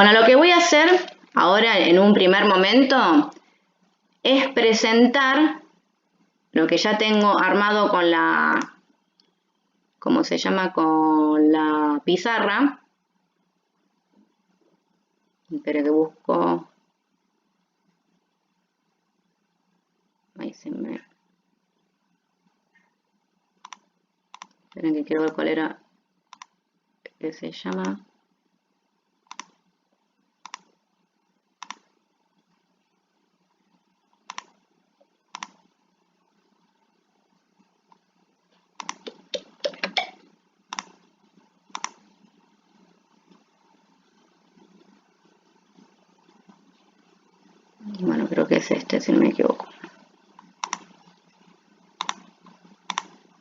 Bueno, lo que voy a hacer ahora en un primer momento es presentar lo que ya tengo armado con la, ¿cómo se llama? Con la pizarra. Espera que busco. Ahí se me... Esperen que quiero ver cuál era. ¿Qué se llama? Bueno, creo que es este, si no me equivoco.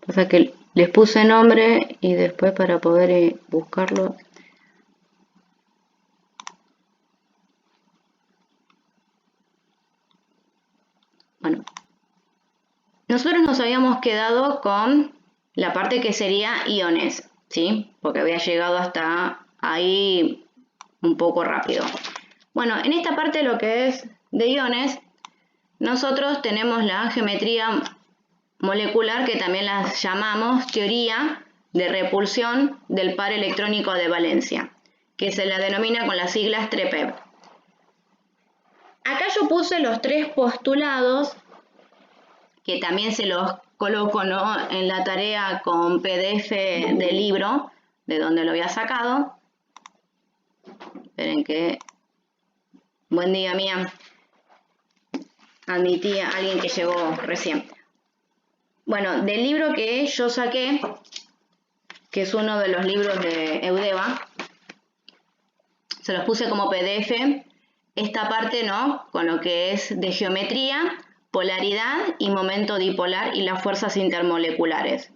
Pasa que les puse nombre y después para poder buscarlo. Bueno, nosotros nos habíamos quedado con la parte que sería iones, ¿sí? Porque había llegado hasta ahí un poco rápido. Bueno, en esta parte lo que es de iones, nosotros tenemos la geometría molecular que también la llamamos teoría de repulsión del par electrónico de valencia, que se la denomina con las siglas TREPEB. Acá yo puse los tres postulados, que también se los coloco, ¿no?, en la tarea con PDF del libro, de donde lo había sacado. Esperen que... Buen día, Mía. Admití a alguien que llegó recién. Bueno, del libro que yo saqué, que es uno de los libros de Eudeva, se los puse como PDF, esta parte, ¿no?, con lo que es de geometría, polaridad y momento dipolar y las fuerzas intermoleculares.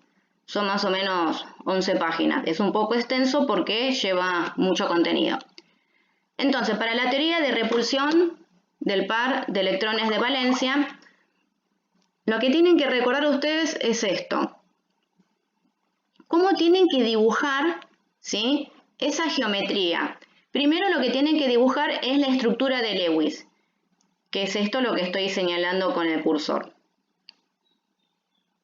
Son más o menos 11 páginas. Es un poco extenso porque lleva mucho contenido. Entonces, para la teoría de repulsión del par de electrones de valencia, lo que tienen que recordar ustedes es esto. ¿Cómo tienen que dibujar, ¿sí?, esa geometría? Primero lo que tienen que dibujar es la estructura de Lewis, que es esto lo que estoy señalando con el cursor.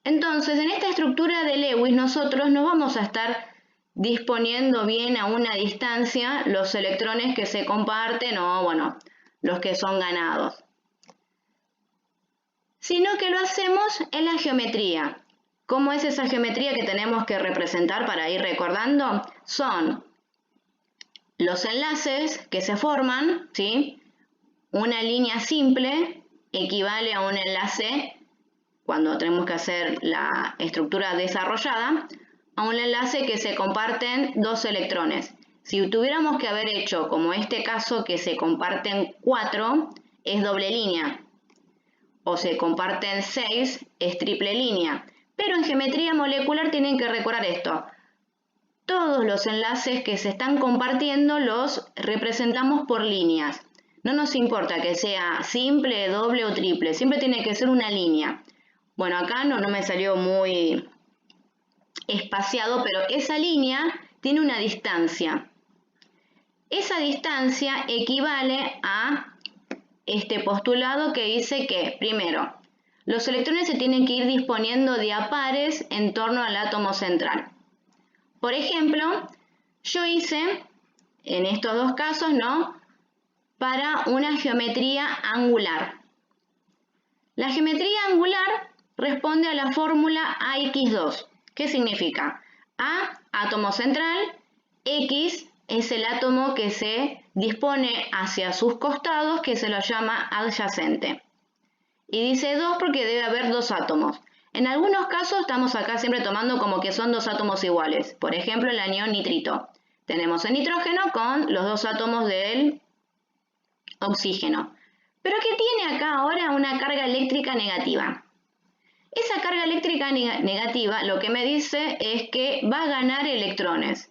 Entonces, en esta estructura de Lewis nosotros no vamos a estar disponiendo bien a una distancia los electrones que se comparten o, bueno, los que son ganados, sino que lo hacemos en la geometría. ¿Cómo es esa geometría que tenemos que representar para ir recordando? Son los enlaces que se forman, ¿sí? Una línea simple equivale a un enlace, cuando tenemos que hacer la estructura desarrollada, a un enlace que se comparten dos electrones. Si tuviéramos que haber hecho, como este caso, que se comparten 4, es doble línea. O se comparten 6, es triple línea. Pero en geometría molecular tienen que recordar esto. Todos los enlaces que se están compartiendo los representamos por líneas. No nos importa que sea simple, doble o triple, siempre tiene que ser una línea. Bueno, acá no me salió muy espaciado, pero esa línea tiene una distancia. Esa distancia equivale a este postulado que dice que, primero, los electrones se tienen que ir disponiendo de a pares en torno al átomo central. Por ejemplo, yo hice, en estos dos casos, ¿no?, para una geometría angular. La geometría angular responde a la fórmula AX2. ¿Qué significa? A, átomo central, X es el átomo que se dispone hacia sus costados, que se lo llama adyacente. Y dice 2 porque debe haber dos átomos. En algunos casos estamos acá siempre tomando como que son dos átomos iguales. Por ejemplo, el anión nitrito. Tenemos el nitrógeno con los dos átomos del oxígeno. Pero ¿qué tiene acá ahora? Una carga eléctrica negativa. Esa carga eléctrica negativa lo que me dice es que va a ganar electrones.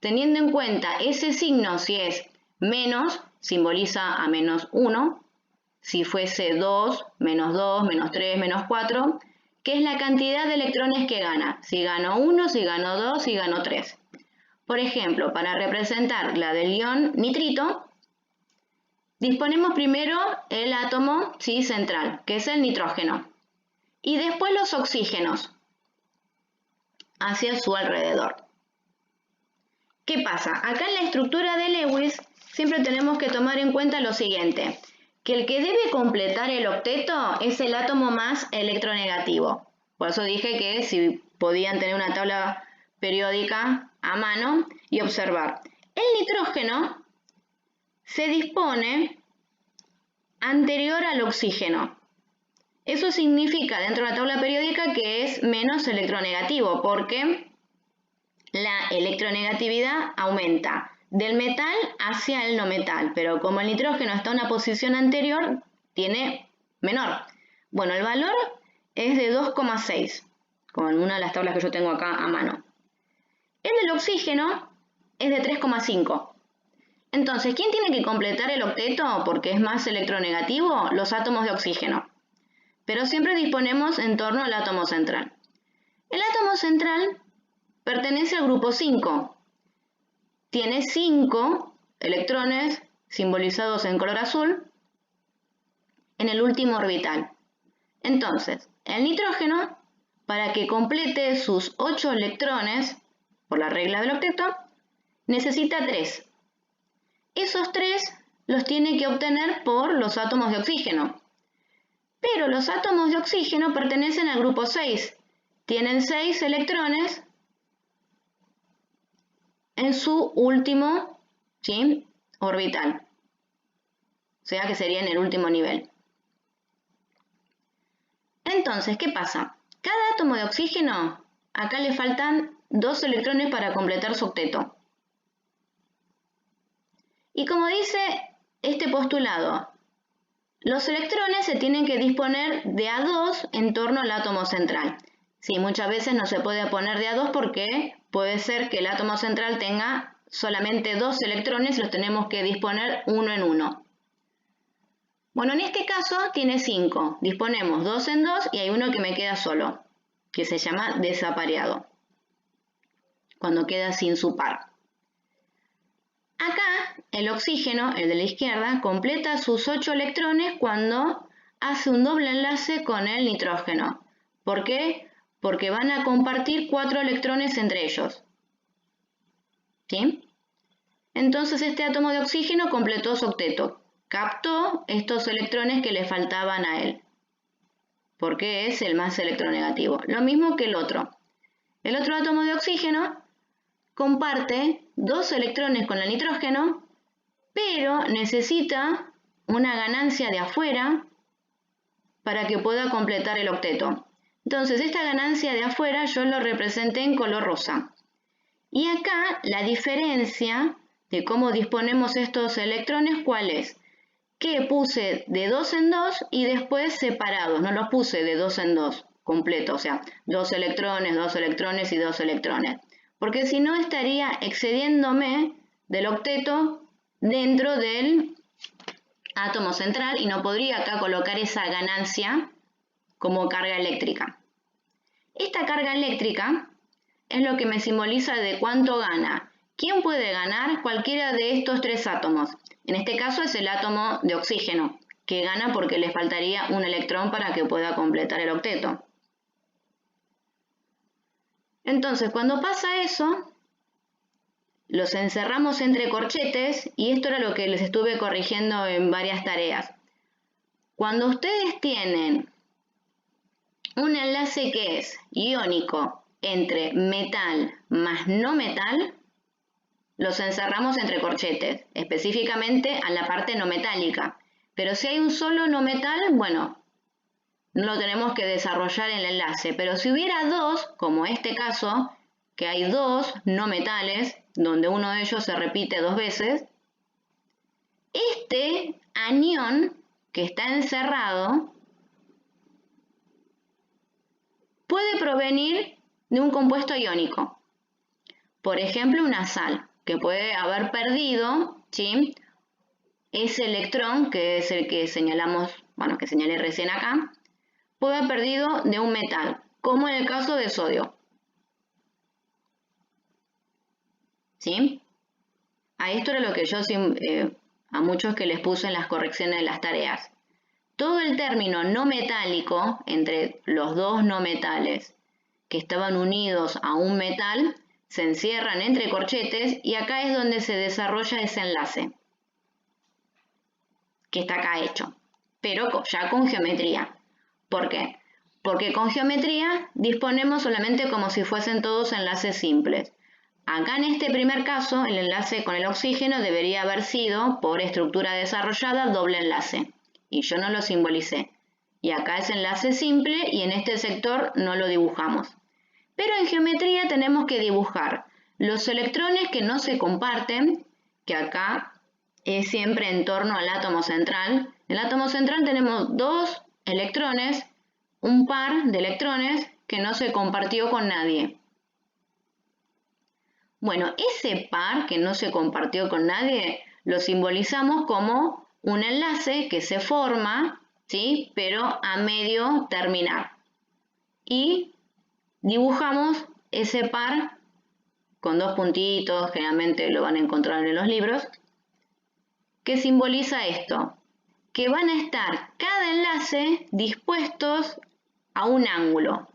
Teniendo en cuenta ese signo, si es menos, simboliza a menos 1. Si fuese 2, menos 3, menos 4, que es la cantidad de electrones que gana. Si gano 1, si gano 2, si gano 3. Por ejemplo, para representar la del ion nitrito, disponemos primero el átomo, ¿sí?, central, que es el nitrógeno, y después los oxígenos hacia su alrededor. ¿Qué pasa? Acá en la estructura de Lewis siempre tenemos que tomar en cuenta lo siguiente, que el que debe completar el octeto es el átomo más electronegativo. Por eso dije que si podían tener una tabla periódica a mano y observar. El nitrógeno se dispone anterior al oxígeno. Eso significa dentro de la tabla periódica que es menos electronegativo porque la electronegatividad aumenta del metal hacia el no metal, pero como el nitrógeno está en una posición anterior, tiene menor. Bueno, el valor es de 2,6, como en una de las tablas que yo tengo acá a mano. El del oxígeno es de 3,5. Entonces, ¿quién tiene que completar el octeto porque es más electronegativo? Los átomos de oxígeno. Pero siempre disponemos en torno al átomo central. El átomo central pertenece al grupo 5. Tiene 5 electrones simbolizados en color azul en el último orbital. Entonces, el nitrógeno, para que complete sus 8 electrones, por la regla del octeto, necesita 3. Esos 3 los tiene que obtener por los átomos de oxígeno. Pero los átomos de oxígeno pertenecen al grupo 6. Tienen 6 electrones en su último, ¿sí?, orbital. O sea que sería en el último nivel. Entonces, ¿qué pasa? Cada átomo de oxígeno, acá le faltan 2 electrones para completar su octeto. Y como dice este postulado, los electrones se tienen que disponer de a 2 en torno al átomo central. Sí, muchas veces no se puede poner de a 2 porque puede ser que el átomo central tenga solamente 2 electrones y los tenemos que disponer uno en uno. Bueno, en este caso tiene 5. Disponemos 2 en 2 y hay uno que me queda solo, que se llama desapareado, cuando queda sin su par. Acá, el oxígeno, el de la izquierda, completa sus 8 electrones cuando hace un doble enlace con el nitrógeno. ¿Por qué? Porque van a compartir 4 electrones entre ellos. ¿Sí? Entonces este átomo de oxígeno completó su octeto. Captó estos electrones que le faltaban a él, porque es el más electronegativo. Lo mismo que el otro. El otro átomo de oxígeno comparte 2 electrones con el nitrógeno, pero necesita una ganancia de afuera para que pueda completar el octeto. Entonces, esta ganancia de afuera yo lo representé en color rosa. Y acá la diferencia de cómo disponemos estos electrones, ¿cuál es? Que puse de 2 en 2 y después separados, no los puse de 2 en 2 completo, o sea, 2 electrones, 2 electrones y 2 electrones. Porque si no estaría excediéndome del octeto dentro del átomo central y no podría acá colocar esa ganancia como carga eléctrica. Esta carga eléctrica es lo que me simboliza de cuánto gana. ¿Quién puede ganar? Cualquiera de estos 3 átomos. En este caso es el átomo de oxígeno, que gana porque le faltaría un electrón para que pueda completar el octeto. Entonces, cuando pasa eso, los encerramos entre corchetes y esto era lo que les estuve corrigiendo en varias tareas. Cuando ustedes tienen un enlace que es iónico entre metal más no metal, los encerramos entre corchetes, específicamente a la parte no metálica. Pero si hay un solo no metal, bueno, no lo tenemos que desarrollar en el enlace. Pero si hubiera 2, como este caso, que hay 2 no metales, donde uno de ellos se repite 2 veces, este anión que está encerrado puede provenir de un compuesto iónico. Por ejemplo, una sal, que puede haber perdido, ¿sí?, ese electrón, que es el que señalamos, bueno, que señalé recién acá, puede haber perdido de un metal, como en el caso de sodio. ¿Sí? A esto era lo que yo a muchos que les puse en las correcciones de las tareas. Todo el término no metálico, entre los dos no metales que estaban unidos a un metal, se encierran entre corchetes y acá es donde se desarrolla ese enlace, que está acá hecho, pero ya con geometría. ¿Por qué? Porque con geometría disponemos solamente como si fuesen todos enlaces simples. Acá en este primer caso, el enlace con el oxígeno debería haber sido, por estructura desarrollada, doble enlace. Y yo no lo simbolicé. Y acá es enlace simple y en este sector no lo dibujamos. Pero en geometría tenemos que dibujar los electrones que no se comparten, que acá es siempre en torno al átomo central. En el átomo central tenemos dos electrones, un par de electrones que no se compartió con nadie. Bueno, ese par que no se compartió con nadie lo simbolizamos como un enlace que se forma, ¿sí? Pero a medio terminar. Y dibujamos ese par con dos puntitos, generalmente lo van a encontrar en los libros, que simboliza esto, que van a estar cada enlace dispuestos a un ángulo.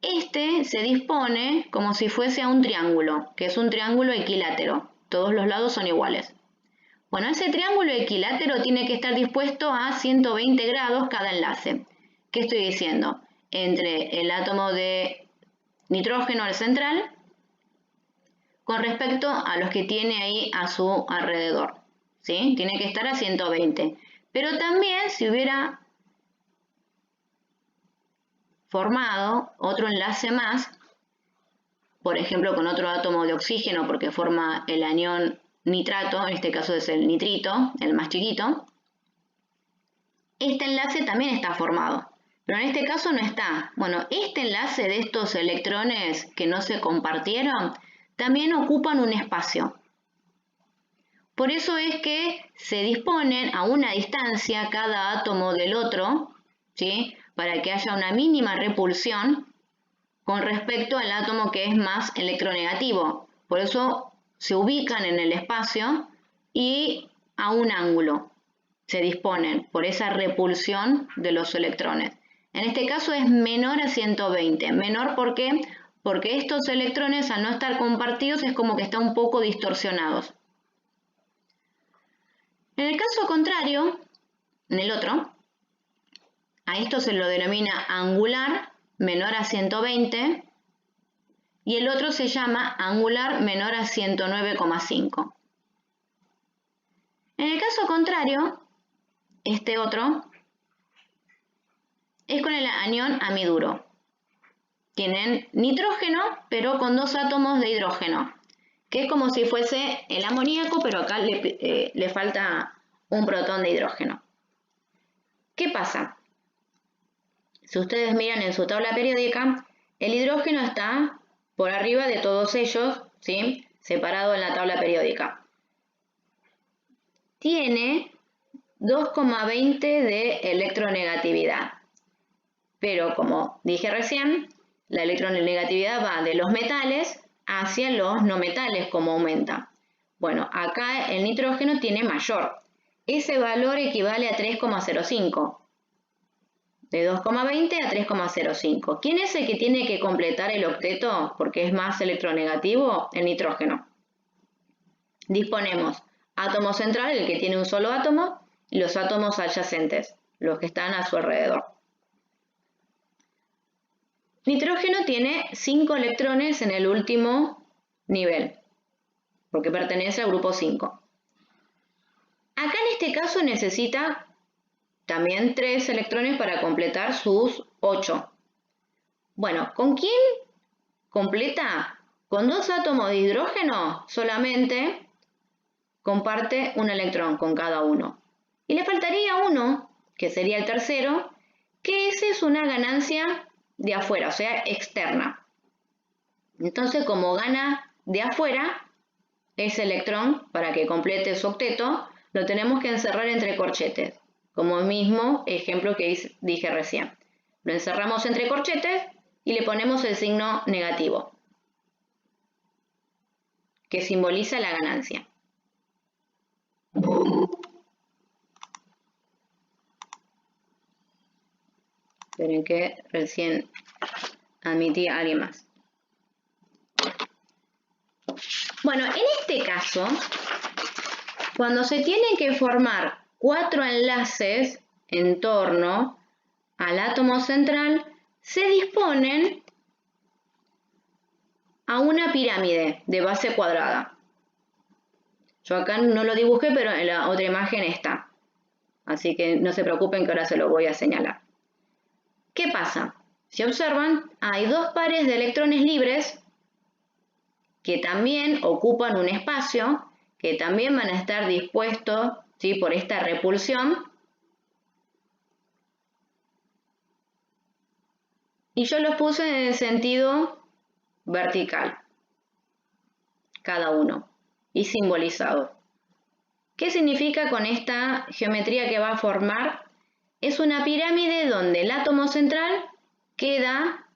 Este se dispone como si fuese a un triángulo, que es un triángulo equilátero. Todos los lados son iguales. Bueno, ese triángulo equilátero tiene que estar dispuesto a 120 grados cada enlace. ¿Qué estoy diciendo? Entre el átomo de nitrógeno al central con respecto a los que tiene ahí a su alrededor. ¿Sí? Tiene que estar a 120. Pero también si hubiera formado otro enlace más, por ejemplo con otro átomo de oxígeno porque forma el anión nitrato, en este caso es el nitrito, el más chiquito, este enlace también está formado, pero en este caso no está. Bueno, este enlace de estos electrones que no se compartieron también ocupan un espacio. Por eso es que se disponen a una distancia cada átomo del otro, ¿sí? Para que haya una mínima repulsión con respecto al átomo que es más electronegativo. Por eso se ubican en el espacio y a un ángulo se disponen por esa repulsión de los electrones. En este caso es menor a 120. Menor ¿por qué? Porque estos electrones al no estar compartidos es como que están un poco distorsionados. En el caso contrario, en el otro, a esto se lo denomina angular menor a 120 y el otro se llama angular menor a 109,5. En el caso contrario, este otro es con el anión amiduro. Tienen nitrógeno, pero con dos átomos de hidrógeno, que es como si fuese el amoníaco, pero acá le falta un protón de hidrógeno. ¿Qué pasa? Si ustedes miran en su tabla periódica, el hidrógeno está por arriba de todos ellos, ¿sí? Separado en la tabla periódica. Tiene 2,20 de electronegatividad. Pero como dije recién, la electronegatividad va de los metales hacia los no metales, como aumenta. Bueno, acá el nitrógeno tiene mayor. Ese valor equivale a 3,05. De 2,20 a 3,05. ¿Quién es el que tiene que completar el octeto? Porque es más electronegativo, el nitrógeno. Disponemos átomo central, el que tiene un solo átomo, y los átomos adyacentes, los que están a su alrededor. Nitrógeno tiene 5 electrones en el último nivel, porque pertenece al grupo 5. Acá en este caso necesita también 3 electrones para completar sus 8. Bueno, ¿con quién completa? Con 2 átomos de hidrógeno solamente comparte un electrón con cada uno. Y le faltaría uno, que sería el tercero, que ese es una ganancia de afuera, o sea, externa. Entonces, como gana de afuera ese electrón, para que complete su octeto, lo tenemos que encerrar entre corchetes, como el mismo ejemplo que dije recién. Lo encerramos entre corchetes y le ponemos el signo negativo, que simboliza la ganancia. Esperen que recién admití a alguien más. Bueno, en este caso, cuando se tienen que formar 4 enlaces en torno al átomo central, se disponen a una pirámide de base cuadrada. Yo acá no lo dibujé, pero en la otra imagen está. Así que no se preocupen que ahora se lo voy a señalar. ¿Qué pasa? Si observan, hay 2 pares de electrones libres que también ocupan un espacio, que también van a estar dispuestos, ¿sí?, por esta repulsión. Y yo los puse en el sentido vertical, cada uno, y simbolizado. ¿Qué significa con esta geometría que va a formar? Es una pirámide donde el átomo central queda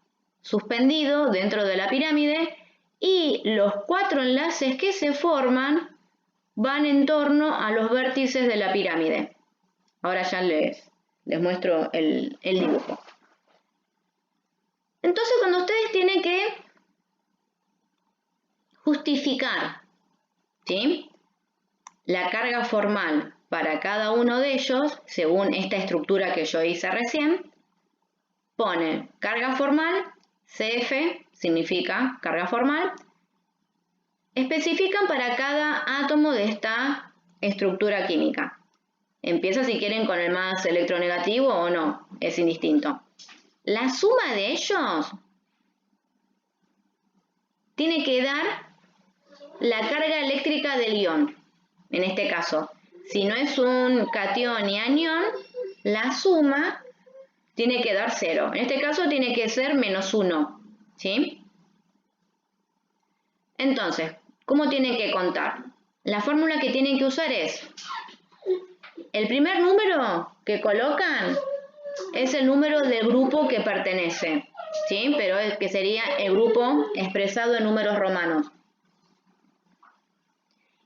suspendido dentro de la pirámide y los 4 enlaces que se forman van en torno a los vértices de la pirámide. Ahora ya les muestro el dibujo. Entonces, cuando ustedes tienen que justificar, ¿sí?, la carga formal para cada uno de ellos, según esta estructura que yo hice recién, ponen carga formal, CF, significa carga formal, especifican para cada átomo de esta estructura química. Empieza, si quieren, con el más electronegativo o no, es indistinto. La suma de ellos tiene que dar la carga eléctrica del ion. En este caso, si no es un catión y anión, la suma tiene que dar 0. En este caso tiene que ser -1, ¿sí? Entonces, ¿cómo tienen que contar? La fórmula que tienen que usar es, el primer número que colocan es el número del grupo que pertenece, ¿sí?, pero que sería el grupo expresado en números romanos.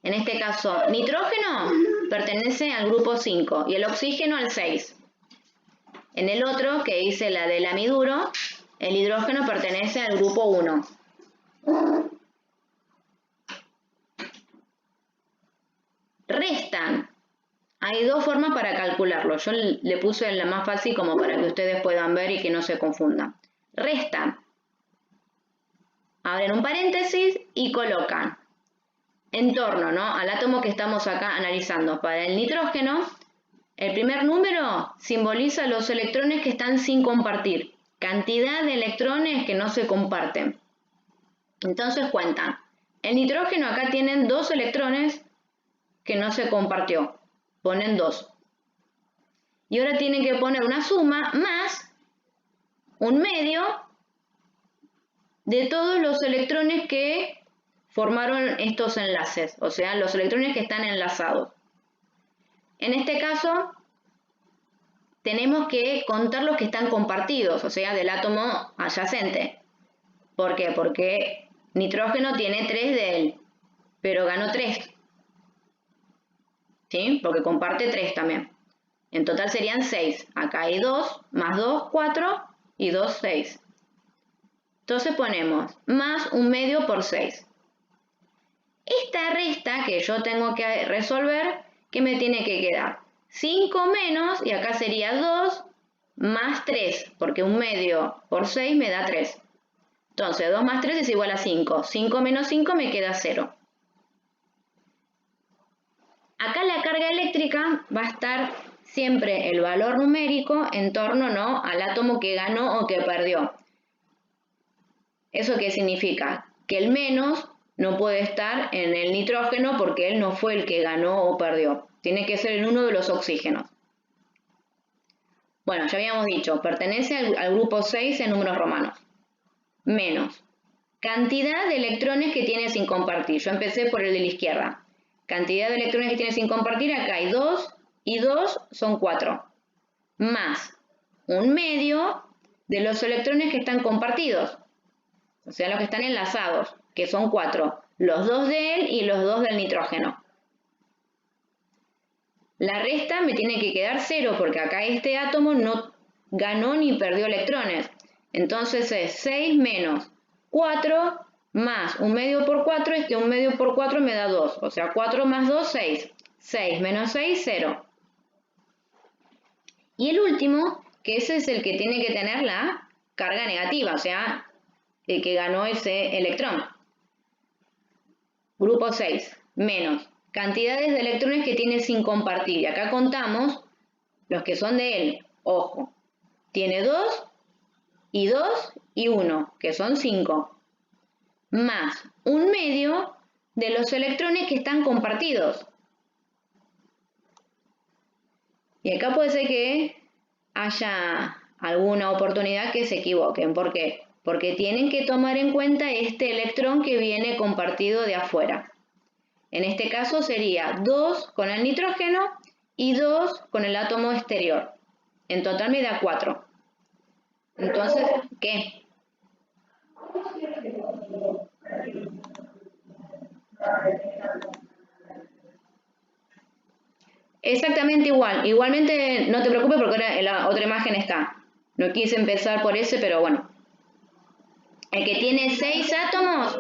En este caso, nitrógeno pertenece al grupo 5 y el oxígeno al 6. En el otro, que hice la del amiduro, el hidrógeno pertenece al grupo 1. Restan. Hay 2 formas para calcularlo. Yo le puse la más fácil como para que ustedes puedan ver y que no se confundan. Restan. Abren un paréntesis y colocan en torno, ¿no?, al átomo que estamos acá analizando. Para el nitrógeno, el primer número simboliza los electrones que están sin compartir. Cantidad de electrones que no se comparten. Entonces cuentan. El nitrógeno acá tienen 2 electrones que no se compartió. Ponen 2. Y ahora tienen que poner una suma más un medio de todos los electrones que formaron estos enlaces, o sea, los electrones que están enlazados. En este caso, tenemos que contar los que están compartidos, o sea, del átomo adyacente. ¿Por qué? Porque nitrógeno tiene 3 de él, pero ganó 3. ¿Sí? Porque comparte 3 también. En total serían 6. Acá hay 2, más 2, 4 y 2, 6. Entonces ponemos más un medio por 6. Esta resta que yo tengo que resolver, ¿qué me tiene que quedar? 5 menos, y acá sería 2 más 3, porque un medio por 6 me da 3. Entonces 2 más 3 es igual a 5. 5 menos 5 me queda 0. Acá la carga eléctrica va a estar siempre el valor numérico en torno, ¿no?, al átomo que ganó o que perdió. ¿Eso qué significa? Que el menos no puede estar en el nitrógeno porque él no fue el que ganó o perdió. Tiene que ser en uno de los oxígenos. Bueno, ya habíamos dicho, pertenece al grupo 6 en números romanos. Menos. Cantidad de electrones que tiene sin compartir. Yo empecé por el de la izquierda. Cantidad de electrones que tiene sin compartir, acá hay 2 y 2 son 4. Más un medio de los electrones que están compartidos. O sea, los que están enlazados, que son 4. Los 2 de él y los 2 del nitrógeno. La resta me tiene que quedar 0 porque acá este átomo no ganó ni perdió electrones. Entonces es 6 menos 4 más 1 medio por 4, 1 medio por 4 me da 2. O sea, 4 más 2, 6. 6 menos 6, 0. Y el último, que ese es el que tiene que tener la carga negativa, o sea, el que ganó ese electrón. Grupo 6, menos cantidades de electrones que tiene sin compartir. Y acá contamos los que son de él. Ojo, tiene 2 y 2 y 1, que son 5. Más 1 medio de los electrones que están compartidos. Y acá puede ser que haya alguna oportunidad que se equivoquen. ¿Por qué? Porque tienen que tomar en cuenta este electrón que viene compartido de afuera. En este caso sería 2 con el nitrógeno y 2 con el átomo exterior. En total me da 4. Entonces, ¿qué? Exactamente igual. Igualmente no te preocupes porque ahora en la otra imagen está. No quise empezar por ese, pero bueno. El que tiene 6 átomos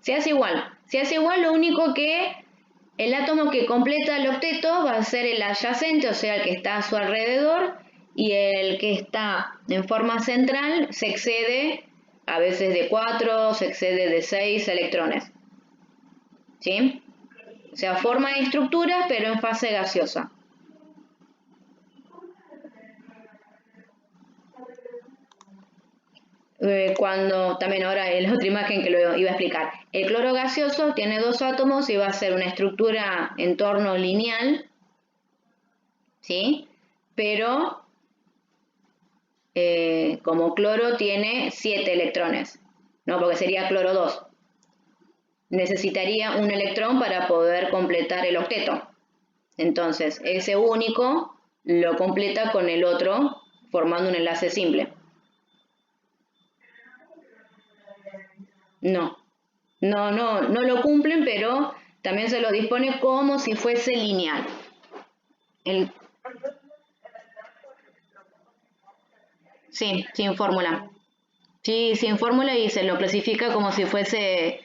se hace igual. Se hace igual, lo único que el átomo que completa el octeto va a ser el adyacente, o sea, el que está a su alrededor, y el que está en forma central se excede a veces de 4, se excede de 6 electrones. ¿Sí? O sea, forma de estructuras, pero en fase gaseosa. Cuando, también ahora en la otra imagen que lo iba a explicar, el cloro gaseoso tiene 2 átomos y va a ser una estructura en torno lineal, ¿sí? Pero como cloro tiene 7 electrones, ¿no? Porque sería cloro 2. Necesitaría un electrón para poder completar el octeto. Entonces, ese único lo completa con el otro, formando un enlace simple. No lo cumplen, pero también se lo dispone como si fuese lineal. Sí, sin fórmula. Sí, sin fórmula y se lo clasifica como si fuese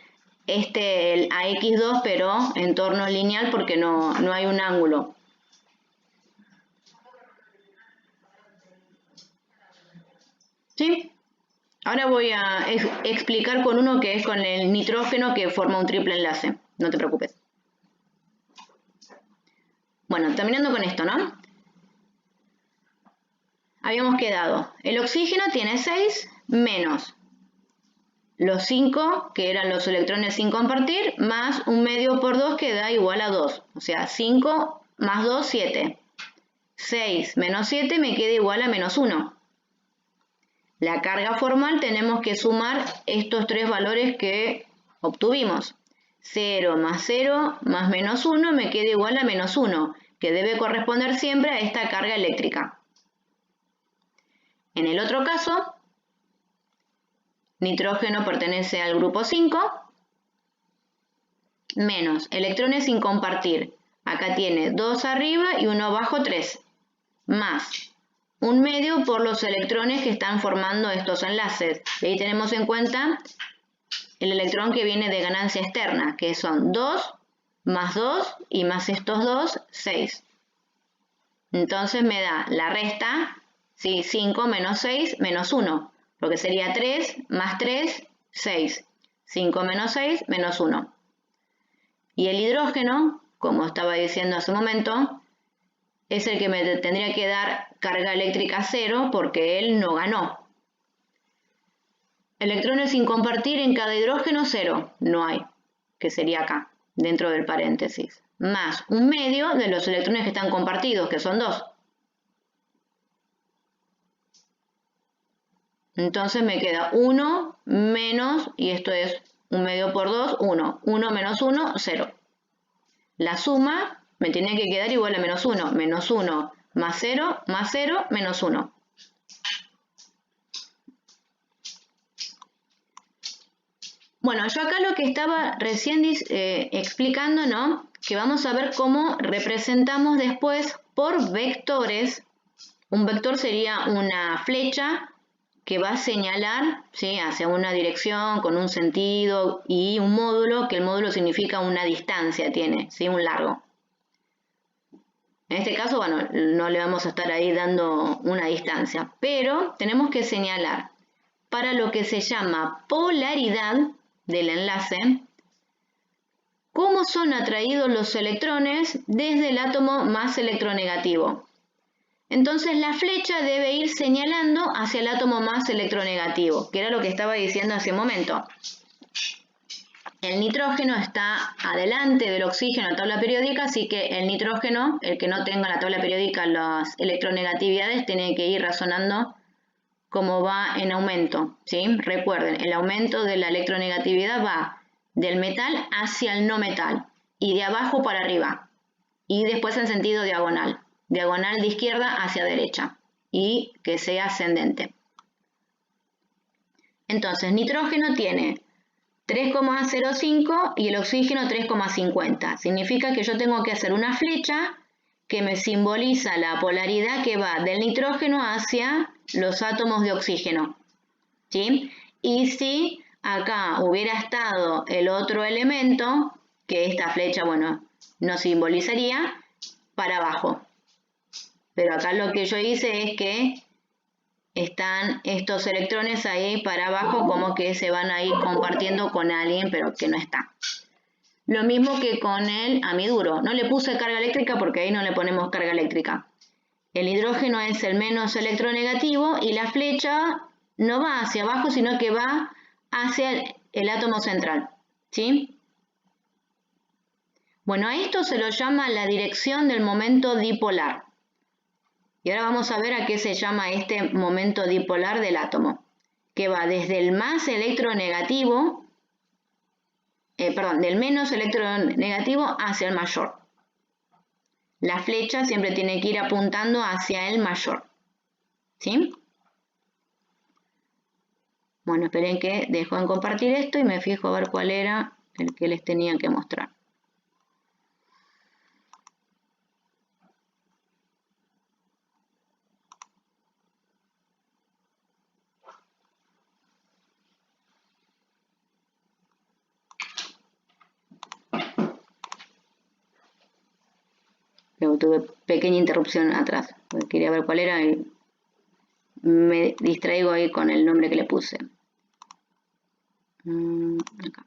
el AX2, pero en torno lineal porque no hay un ángulo. ¿Sí? Ahora voy a explicar con uno que es con el nitrógeno que forma un triple enlace. No te preocupes. Bueno, terminando con esto, ¿no? Habíamos quedado, el oxígeno tiene 6 menos los 5, que eran los electrones sin compartir, más 1 medio por 2, que da igual a 2. O sea, 5 más 2, 7. 6 menos 7 me queda igual a menos 1. La carga formal tenemos que sumar estos tres valores que obtuvimos. 0 más 0 más menos 1 me queda igual a menos 1, que debe corresponder siempre a esta carga eléctrica. En el otro caso, nitrógeno pertenece al grupo 5, menos electrones sin compartir. Acá tiene 2 arriba y 1 abajo, 3, más 1 medio por los electrones que están formando estos enlaces. Y ahí tenemos en cuenta el electrón que viene de ganancia externa, que son 2 más 2 y más estos 2, 6. Entonces me da la resta, ¿sí? 5 menos 6 menos 1, porque sería 3 más 3, 6. 5 menos 6 menos 1. Y el hidrógeno, como estaba diciendo hace un momento, es el que me tendría que dar carga eléctrica 0 porque él no ganó. Electrones sin compartir en cada hidrógeno 0, no hay, que sería acá, dentro del paréntesis. Más 1 medio de los electrones que están compartidos, que son 2. Entonces me queda 1 menos, y esto es 1 medio por 2, 1. 1 menos 1, 0. La suma me tiene que quedar igual a menos 1. Menos 1 más 0, menos 1. Bueno, yo acá lo que estaba recién explicando, ¿no? que vamos a ver cómo representamos después por vectores. Un vector sería una flecha que va a señalar, ¿sí?, hacia una dirección con un sentido, y un módulo, que el módulo significa una distancia, tiene, ¿sí?, un largo. En este caso, bueno, no le vamos a estar ahí dando una distancia, pero tenemos que señalar para lo que se llama polaridad del enlace, cómo son atraídos los electrones desde el átomo más electronegativo. Entonces la flecha debe ir señalando hacia el átomo más electronegativo, que era lo que estaba diciendo hace un momento. El nitrógeno está adelante del oxígeno en la tabla periódica, así que el nitrógeno, el que no tenga en la tabla periódica las electronegatividades, tiene que ir razonando cómo va en aumento, ¿sí? Recuerden, el aumento de la electronegatividad va del metal hacia el no metal y de abajo para arriba, y después en sentido diagonal. Diagonal de izquierda hacia derecha y que sea ascendente. Entonces, nitrógeno tiene 3,05 y el oxígeno 3,50. Significa que yo tengo que hacer una flecha que me simboliza la polaridad que va del nitrógeno hacia los átomos de oxígeno, ¿sí? Y si acá hubiera estado el otro elemento, que esta flecha, bueno, no simbolizaría, para abajo. Pero acá lo que yo hice es que están estos electrones ahí para abajo, como que se van a ir compartiendo con alguien, pero que no está. Lo mismo que con el amiduro. No le puse carga eléctrica porque ahí no le ponemos carga eléctrica. El hidrógeno es el menos electronegativo y la flecha no va hacia abajo, sino que va hacia el átomo central, ¿sí? Bueno, a esto se lo llama la dirección del momento dipolar. Y ahora vamos a ver a qué se llama este momento dipolar del átomo, que va desde el más electronegativo, del menos electronegativo hacia el mayor. La flecha siempre tiene que ir apuntando hacia el mayor, ¿sí? Bueno, esperen que dejo de compartir esto y me fijo a ver cuál era el que les tenía que mostrar. Luego tuve pequeña interrupción atrás, porque quería ver cuál era y me distraigo ahí con el nombre que le puse. Acá.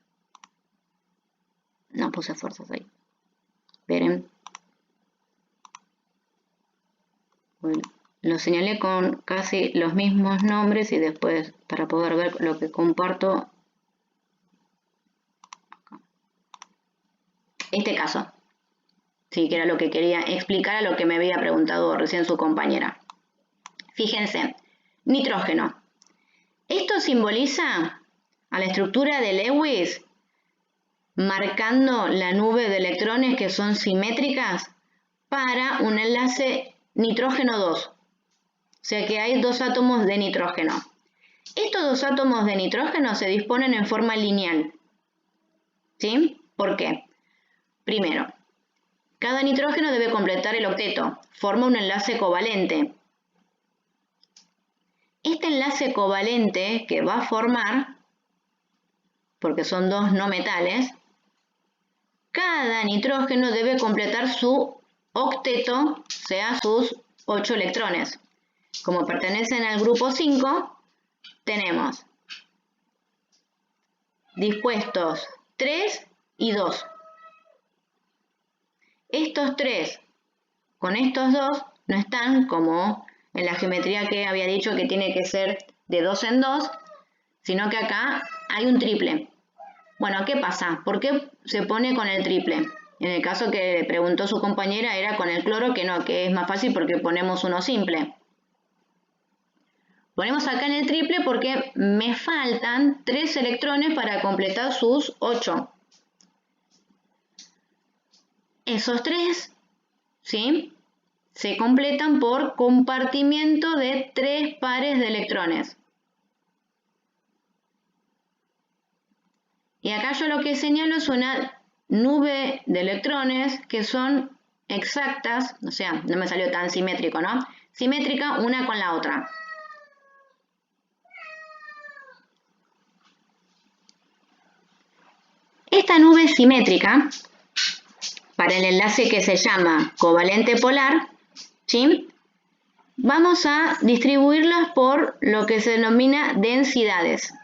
No puse fuerzas ahí. Esperen. Bueno, lo señalé con casi los mismos nombres y después, para poder ver lo que comparto. Este caso. Sí, que era lo que quería explicar a lo que me había preguntado recién su compañera. Fíjense, nitrógeno. Esto simboliza a la estructura de Lewis, marcando la nube de electrones que son simétricas para un enlace nitrógeno 2. O sea que hay dos átomos de nitrógeno. Estos dos átomos de nitrógeno se disponen en forma lineal. ¿Sí? ¿Por qué? Primero, cada nitrógeno debe completar el octeto, forma un enlace covalente. Este enlace covalente que va a formar, porque son dos no metales, cada nitrógeno debe completar su octeto, o sea, sus 8 electrones. Como pertenecen al grupo 5, tenemos dispuestos 3 y 2. Estos 3 con estos 2 no están como en la geometría que había dicho que tiene que ser de 2 en 2, sino que acá hay un triple. Bueno, ¿qué pasa? ¿Por qué se pone con el triple? En el caso que preguntó su compañera era con el cloro, que no, que es más fácil porque ponemos uno simple. Ponemos acá en el triple porque me faltan 3 electrones para completar sus 8. Esos 3, ¿sí?, se completan por compartimiento de 3 pares de electrones. Y acá yo lo que señalo es una nube de electrones que son exactas, o sea, no me salió tan simétrico, ¿no? Simétrica una con la otra. Esta nube simétrica, para el enlace que se llama covalente polar, ¿sí? Vamos a distribuirlas por lo que se denomina densidades.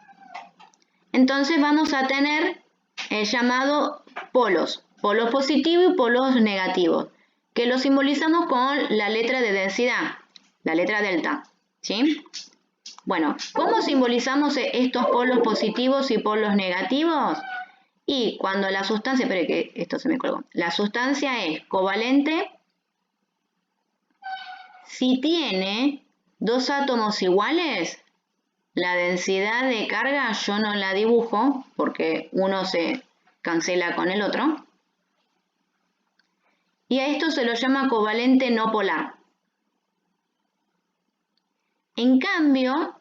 Entonces vamos a tener el llamado polos positivos y polos negativos, que los simbolizamos con la letra de densidad, la letra delta, ¿sí? Bueno, ¿cómo simbolizamos estos polos positivos y polos negativos? Y cuando la sustancia, espere que esto se me colgó, la sustancia es covalente si tiene dos átomos iguales. La densidad de carga yo no la dibujo porque uno se cancela con el otro. Y a esto se lo llama covalente no polar. En cambio,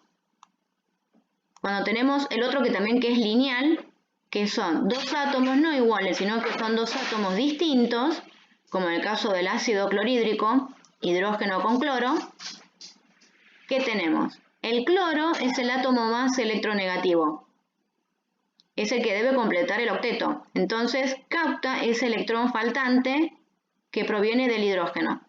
cuando tenemos el otro que también que es lineal, que son dos átomos no iguales, sino que son dos átomos distintos, como en el caso del ácido clorhídrico, hidrógeno con cloro, ¿qué tenemos? El cloro es el átomo más electronegativo. Es el que debe completar el octeto. Entonces capta ese electrón faltante que proviene del hidrógeno.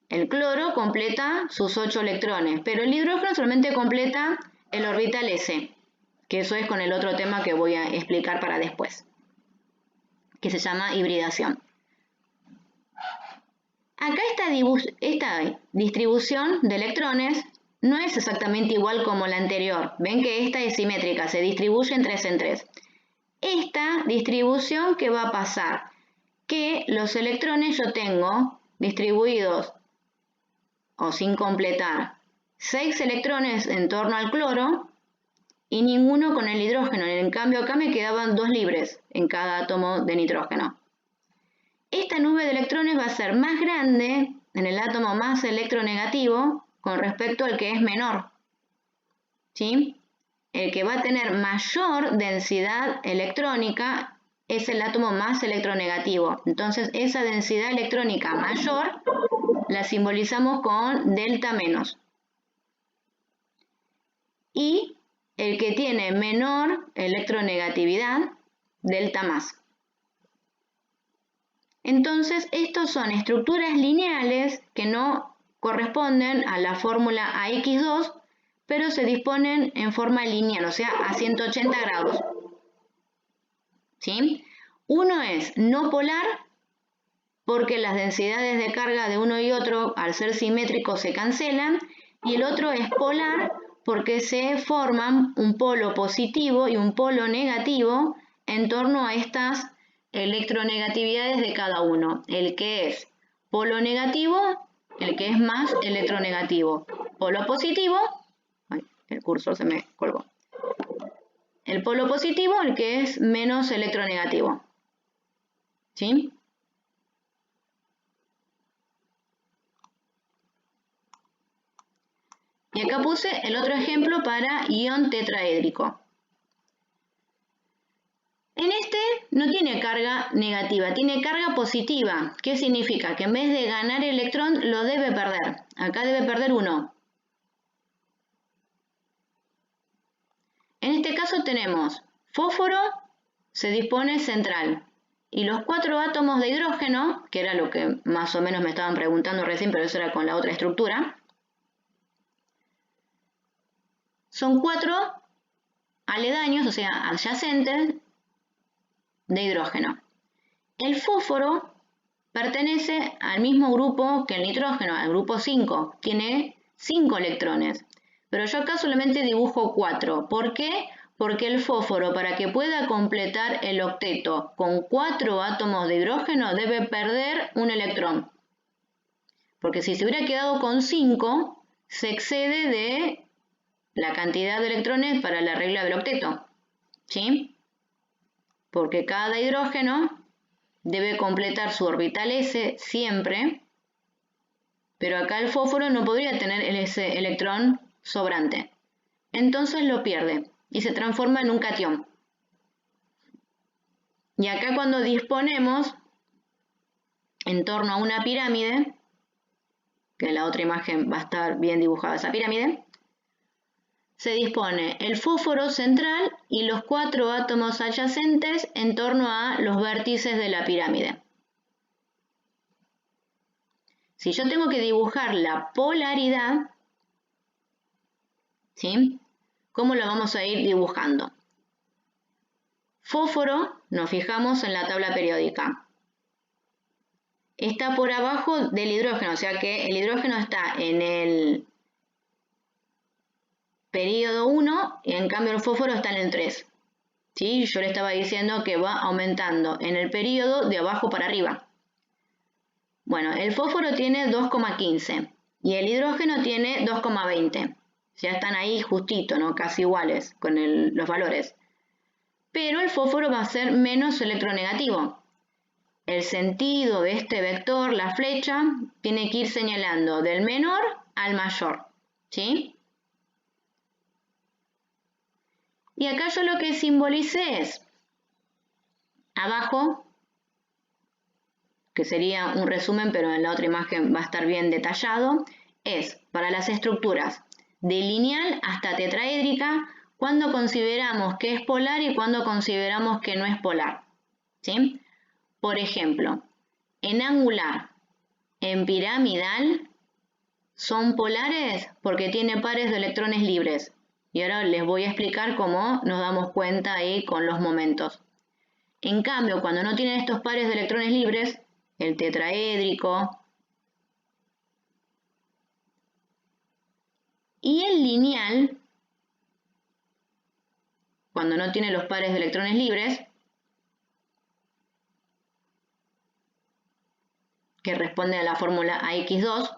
El cloro completa sus 8 electrones, pero el hidrógeno solamente completa el orbital S, que eso es con el otro tema que voy a explicar para después, que se llama hibridación. Acá esta distribución de electrones no es exactamente igual como la anterior. Ven que esta es simétrica, se distribuye en 3 en 3. Esta distribución, ¿qué va a pasar? Que los electrones yo tengo distribuidos, o sin completar, 6 electrones en torno al cloro y ninguno con el hidrógeno. En cambio acá me quedaban 2 libres en cada átomo de nitrógeno. Esta nube de electrones va a ser más grande en el átomo más electronegativo con respecto al que es menor, ¿sí? El que va a tener mayor densidad electrónica es el átomo más electronegativo. Entonces esa densidad electrónica mayor la simbolizamos con delta menos. Y el que tiene menor electronegatividad, delta más. Entonces, estos son estructuras lineales que no corresponden a la fórmula AX2, pero se disponen en forma lineal, o sea, a 180 grados. ¿Sí? Uno es no polar, porque las densidades de carga de uno y otro, al ser simétricos, se cancelan, y el otro es polar, porque se forman un polo positivo y un polo negativo en torno a estas electronegatividades de cada uno. El que es polo negativo, el que es más electronegativo. Polo positivo, ay, el cursor se me colgó. El polo positivo, el que es menos electronegativo. ¿Sí? Y acá puse el otro ejemplo para ion tetraédrico. En este no tiene carga negativa, tiene carga positiva. ¿Qué significa? Que en vez de ganar electrón, lo debe perder. Acá debe perder 1. En este caso tenemos fósforo, se dispone central. Y los 4 átomos de hidrógeno, que era lo que más o menos me estaban preguntando recién, pero eso era con la otra estructura, son 4 aledaños, o sea, adyacentes, de hidrógeno. El fósforo pertenece al mismo grupo que el nitrógeno, al grupo 5. Tiene 5 electrones. Pero yo acá solamente dibujo 4. ¿Por qué? Porque el fósforo, para que pueda completar el octeto con 4 átomos de hidrógeno, debe perder un electrón. Porque si se hubiera quedado con 5, se excede de la cantidad de electrones para la regla del octeto. ¿Sí? Porque cada hidrógeno debe completar su orbital S siempre, pero acá el fósforo no podría tener ese electrón sobrante. Entonces lo pierde y se transforma en un catión. Y acá cuando disponemos en torno a una pirámide, que en la otra imagen va a estar bien dibujada esa pirámide, se dispone el fósforo central y los 4 átomos adyacentes en torno a los vértices de la pirámide. Si yo tengo que dibujar la polaridad, ¿sí? ¿Cómo lo vamos a ir dibujando? Fósforo, nos fijamos en la tabla periódica. Está por abajo del hidrógeno, o sea que el hidrógeno está en el período 1 y en cambio el fósforo está en el 3. ¿Sí? Yo le estaba diciendo que va aumentando en el período de abajo para arriba. Bueno, el fósforo tiene 2,15 y el hidrógeno tiene 2,20. Ya están ahí justito, ¿no? Casi iguales con los valores. Pero el fósforo va a ser menos electronegativo. El sentido de este vector, la flecha, tiene que ir señalando del menor al mayor, ¿sí? Y acá yo lo que simbolicé es, abajo, que sería un resumen, pero en la otra imagen va a estar bien detallado, es para las estructuras de lineal hasta tetraédrica, cuando consideramos que es polar y cuando consideramos que no es polar, ¿sí? Por ejemplo, en angular, en piramidal, son polares porque tiene pares de electrones libres. Y ahora les voy a explicar cómo nos damos cuenta ahí con los momentos. En cambio, cuando no tienen estos pares de electrones libres, el tetraédrico y el lineal, cuando no tiene los pares de electrones libres, que responde a la fórmula AX2,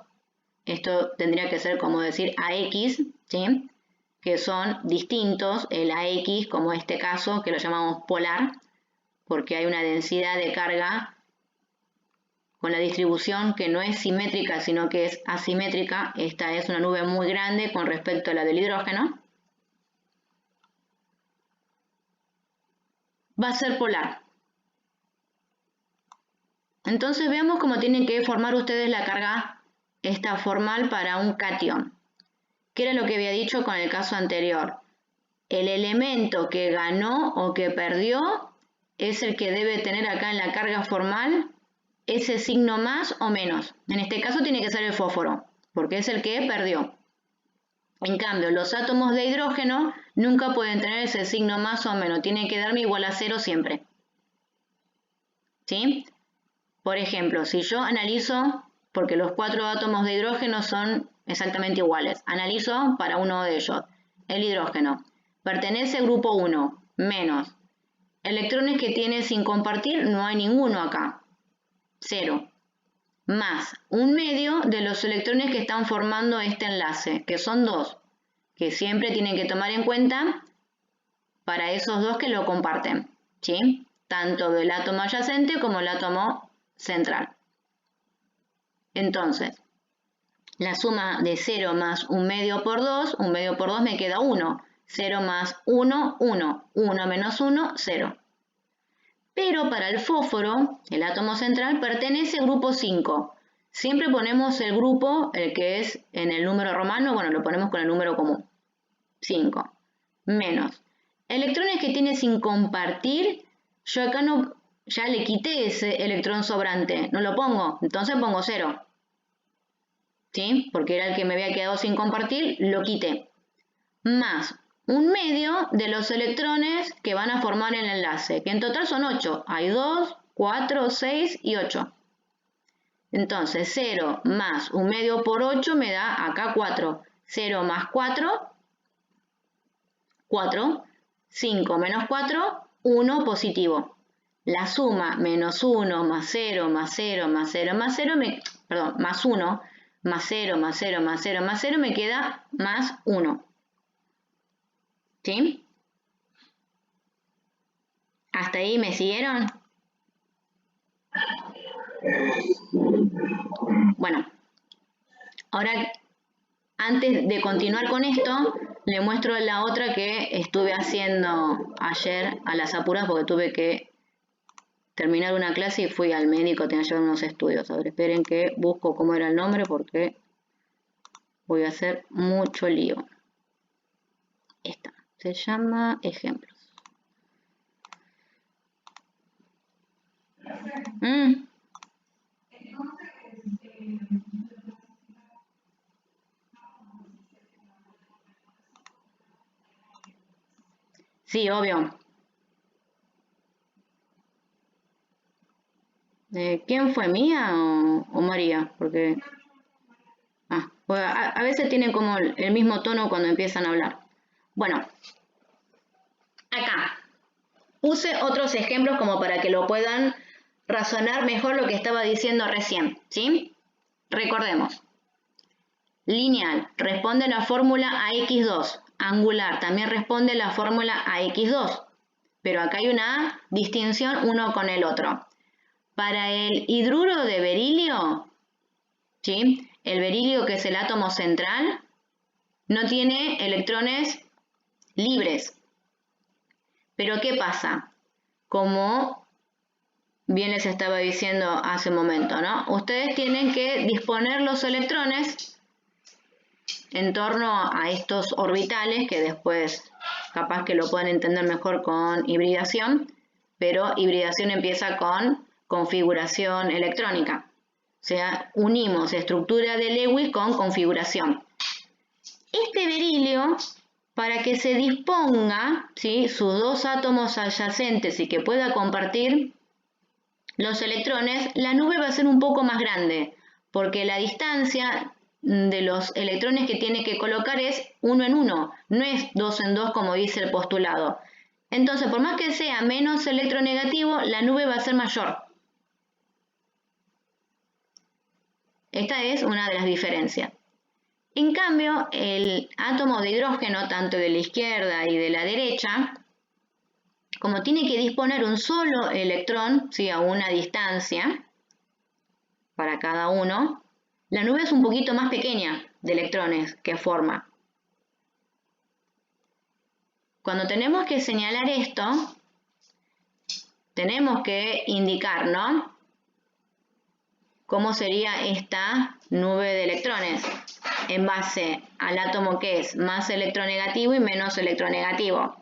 esto tendría que ser como decir AX, ¿sí? Que son distintos, el AX, como este caso, que lo llamamos polar, porque hay una densidad de carga con la distribución que no es simétrica, sino que es asimétrica. Esta es una nube muy grande con respecto a la del hidrógeno. Va a ser polar. Entonces veamos cómo tienen que formar ustedes la carga esta formal para un catión. ¿Qué era lo que había dicho con el caso anterior? El elemento que ganó o que perdió es el que debe tener acá en la carga formal ese signo más o menos. En este caso tiene que ser el fósforo, porque es el que perdió. En cambio, los átomos de hidrógeno nunca pueden tener ese signo más o menos. Tiene que darme igual a 0 siempre. ¿Sí? Por ejemplo, si yo analizo, porque los 4 átomos de hidrógeno son exactamente iguales, analizo para uno de ellos, el hidrógeno. Pertenece al grupo 1, menos. Electrones que tiene sin compartir, no hay ninguno acá. 0. Más un medio de los electrones que están formando este enlace, que son 2, que siempre tienen que tomar en cuenta para esos 2 que lo comparten, ¿sí? Tanto del átomo adyacente como el átomo central. Entonces, la suma de 0 más un medio por 2 me queda 1. 0 más 1, 1. 1 menos 1, 0. Pero para el fósforo, el átomo central pertenece al grupo 5. Siempre ponemos el grupo, el que es en el número romano, bueno, lo ponemos con el número común. 5. Menos. Electrones que tiene sin compartir, yo acá no, ya le quité ese electrón sobrante, no lo pongo, entonces pongo 0. ¿Sí? Porque era el que me había quedado sin compartir, lo quité. Más un medio de los electrones que van a formar el enlace, que en total son 8. Hay 2, 4, 6 y 8. Entonces 0 más un medio por 8 me da acá 4. 0 más 4, 4. 5 menos 4, 1 positivo. La suma menos 1 más 0 más 0 más 0 más 0, más 1 más 0 más 0 más 0 más 0 me queda más 1. ¿Sí? ¿Hasta ahí me siguieron? Bueno, ahora antes de continuar con esto, le muestro la otra que estuve haciendo ayer a las apuras porque tuve que terminar una clase y fui al médico, tenía que llevar unos estudios. A ver, esperen que busco cómo era el nombre porque voy a hacer mucho lío. Esta, se llama ejemplos. Sí, obvio. ¿Quién fue, Mía o María? Porque pues a veces tienen como el mismo tono cuando empiezan a hablar. Bueno, acá puse otros ejemplos como para que lo puedan razonar mejor lo que estaba diciendo recién, ¿sí? Recordemos. Lineal, responde la fórmula AX2. Angular, también responde la fórmula AX2. Pero acá hay una distinción uno con el otro. Para el hidruro de berilio, ¿sí? El berilio, que es el átomo central, no tiene electrones libres. Pero ¿qué pasa? Como bien les estaba diciendo hace un momento, ¿no? Ustedes tienen que disponer los electrones en torno a estos orbitales, que después capaz que lo pueden entender mejor con hibridación, pero hibridación empieza con configuración electrónica. O sea, unimos estructura de Lewis con configuración. Este berilio, para que se disponga, ¿sí?, sus dos átomos adyacentes y que pueda compartir los electrones, la nube va a ser un poco más grande, porque la distancia de los electrones que tiene que colocar es 1 en 1, no es 2 en 2 como dice el postulado. Entonces, por más que sea menos electronegativo, la nube va a ser mayor. Esta es una de las diferencias. En cambio, el átomo de hidrógeno, tanto de la izquierda y de la derecha, como tiene que disponer un solo electrón, ¿sí?, a una distancia para cada uno, la nube es un poquito más pequeña de electrones que forma. Cuando tenemos que señalar esto, tenemos que indicar, ¿no?, cómo sería esta nube de electrones en base al átomo que es más electronegativo y menos electronegativo.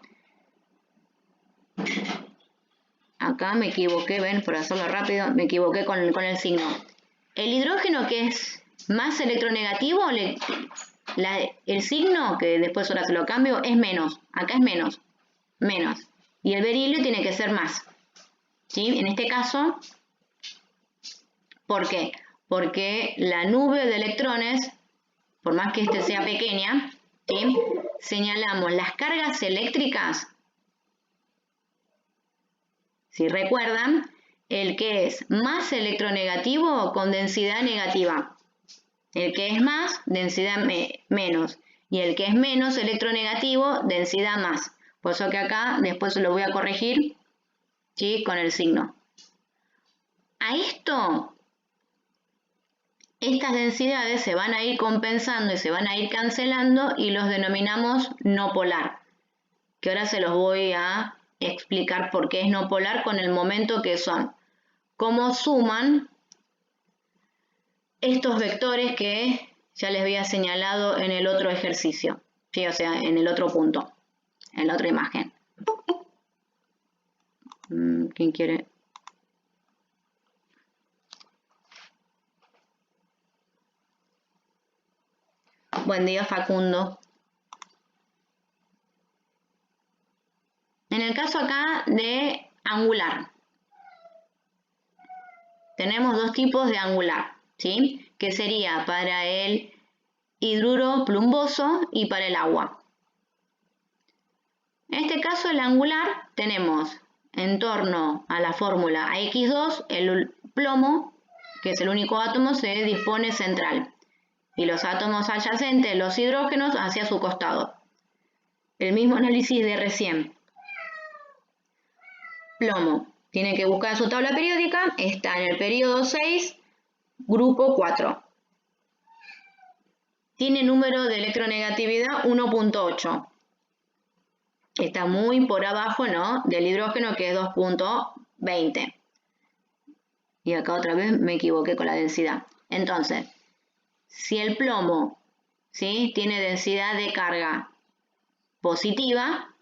Acá me equivoqué, ven, por hacerlo rápido, me equivoqué con el signo. El hidrógeno, que es más electronegativo, el signo, que después ahora se lo cambio, es menos. Acá es menos. Menos. Y el berilio tiene que ser más. ¿Sí? En este caso, ¿por qué? Porque la nube de electrones, por más que este sea pequeña, ¿sí?, señalamos las cargas eléctricas. Si recuerdan, el que es más electronegativo con densidad negativa. El que es más, densidad menos. Y el que es menos electronegativo, densidad más. Por eso que acá después lo voy a corregir, ¿sí?, con el signo. A esto, estas densidades se van a ir compensando y se van a ir cancelando y los denominamos no polar. Que ahora se los voy a explicar por qué es no polar con el momento que son. Cómo suman estos vectores que ya les había señalado en el otro ejercicio, ¿sí?, o sea, en el otro punto, en la otra imagen. ¿Quién quiere? Buen día, Facundo. En el caso acá de angular, tenemos dos tipos de angular, ¿sí?, que sería para el hidruro plumboso y para el agua. En este caso, el angular, tenemos en torno a la fórmula AX2, el plomo, que es el único átomo, se dispone central. Y los átomos adyacentes, los hidrógenos, hacia su costado. El mismo análisis de recién. Plomo, tiene que buscar su tabla periódica, está en el periodo 6, grupo 4. Tiene número de electronegatividad 1.8. Está muy por abajo, ¿no?, del hidrógeno, que es 2.20. Y acá otra vez me equivoqué con la densidad. Entonces, si el plomo, ¿sí?, tiene densidad de carga positiva,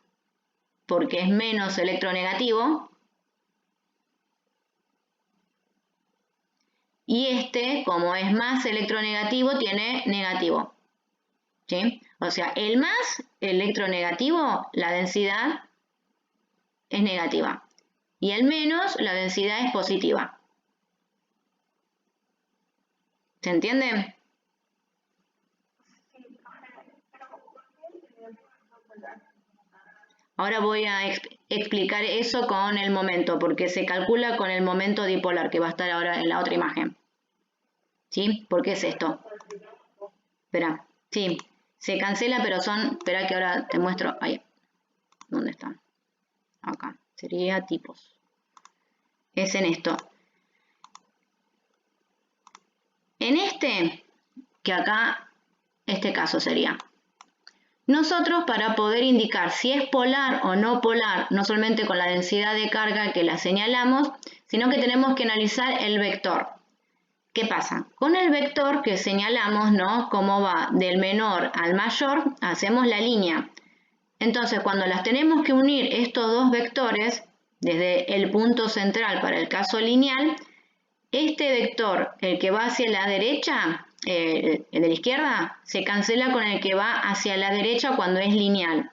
porque es menos electronegativo, y este, como es más electronegativo, tiene negativo, ¿sí? O sea, el más electronegativo, la densidad es negativa, y el menos, la densidad es positiva. ¿Se entiende? Ahora voy a explicar eso con el momento, porque se calcula con el momento dipolar, que va a estar ahora en la otra imagen. ¿Sí? ¿Por qué es esto? Espera, sí, se cancela, pero son, espera que ahora te muestro, ahí, ¿dónde están? Acá, sería tipos. Es en esto. En este, que acá, este caso sería. Nosotros, para poder indicar si es polar o no polar, no solamente con la densidad de carga que la señalamos, sino que tenemos que analizar el vector. ¿Qué pasa? Con el vector que señalamos, ¿no?, cómo va del menor al mayor, hacemos la línea. Entonces, cuando las tenemos que unir estos dos vectores, desde el punto central para el caso lineal, este vector, el que va hacia la derecha, el de la izquierda, se cancela con el que va hacia la derecha cuando es lineal.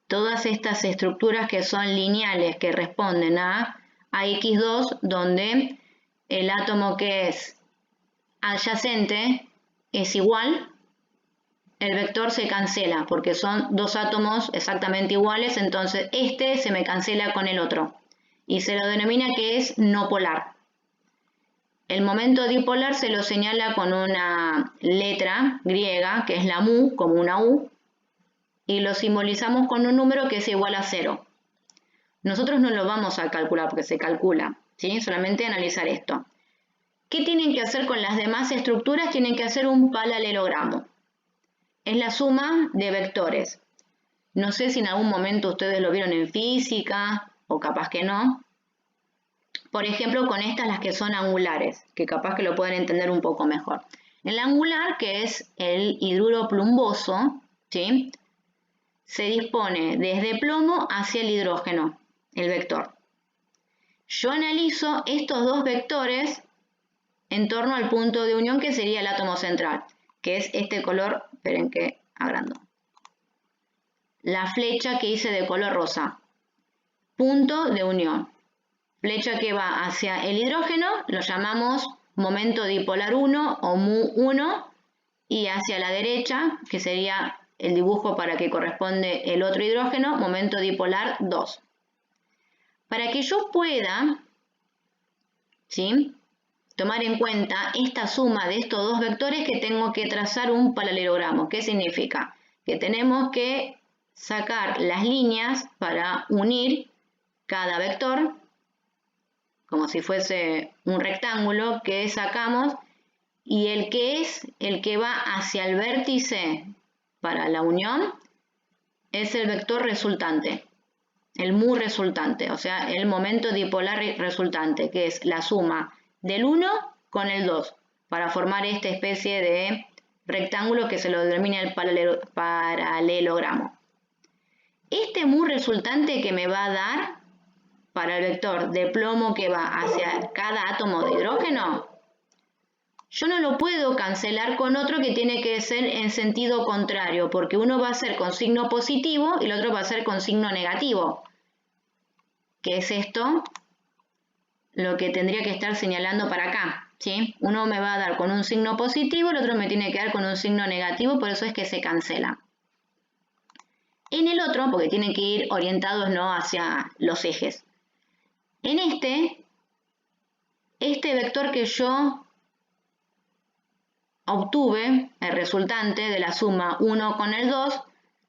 Todas estas estructuras que son lineales, que responden a X2, donde el átomo que es adyacente es igual, el vector se cancela porque son dos átomos exactamente iguales, entonces este se me cancela con el otro y se lo denomina que es no polar. El momento dipolar se lo señala con una letra griega, que es la mu, como una U, y lo simbolizamos con un número que es igual a 0. Nosotros no lo vamos a calcular porque se calcula, ¿sí? Solamente analizar esto. ¿Qué tienen que hacer con las demás estructuras? Tienen que hacer un paralelogramo. Es la suma de vectores. No sé si en algún momento ustedes lo vieron en física o capaz que no. Por ejemplo, con estas, las que son angulares, que capaz que lo pueden entender un poco mejor. El angular, que es el hidruro plumboso, ¿sí?, se dispone desde plomo hacia el hidrógeno, el vector. Yo analizo estos dos vectores en torno al punto de unión, que sería el átomo central, que es este color, esperen que agrando. La flecha que hice de color rosa. Punto de unión. Flecha que va hacia el hidrógeno, lo llamamos momento dipolar 1 o mu 1, y hacia la derecha, que sería el dibujo para que corresponde el otro hidrógeno, momento dipolar 2. Para que yo pueda, ¿sí?, tomar en cuenta esta suma de estos dos vectores, que tengo que trazar un paralelogramo. ¿Qué significa? Que tenemos que sacar las líneas para unir cada vector, como si fuese un rectángulo que sacamos, y el que va hacia el vértice para la unión es el vector resultante, el mu resultante, o sea, el momento dipolar resultante, que es la suma del 1 con el 2, para formar esta especie de rectángulo que se lo denomina el paralelogramo. Este mu resultante que me va a dar para el vector de plomo que va hacia cada átomo de hidrógeno, yo no lo puedo cancelar con otro que tiene que ser en sentido contrario, porque uno va a ser con signo positivo y el otro va a ser con signo negativo. ¿Qué es esto? Lo que tendría que estar señalando para acá, ¿sí? Uno me va a dar con un signo positivo, el otro me tiene que dar con un signo negativo, por eso es que se cancela. En el otro, porque tienen que ir orientados, ¿no?, hacia los ejes. En este vector que yo obtuve, el resultante de la suma 1 con el 2,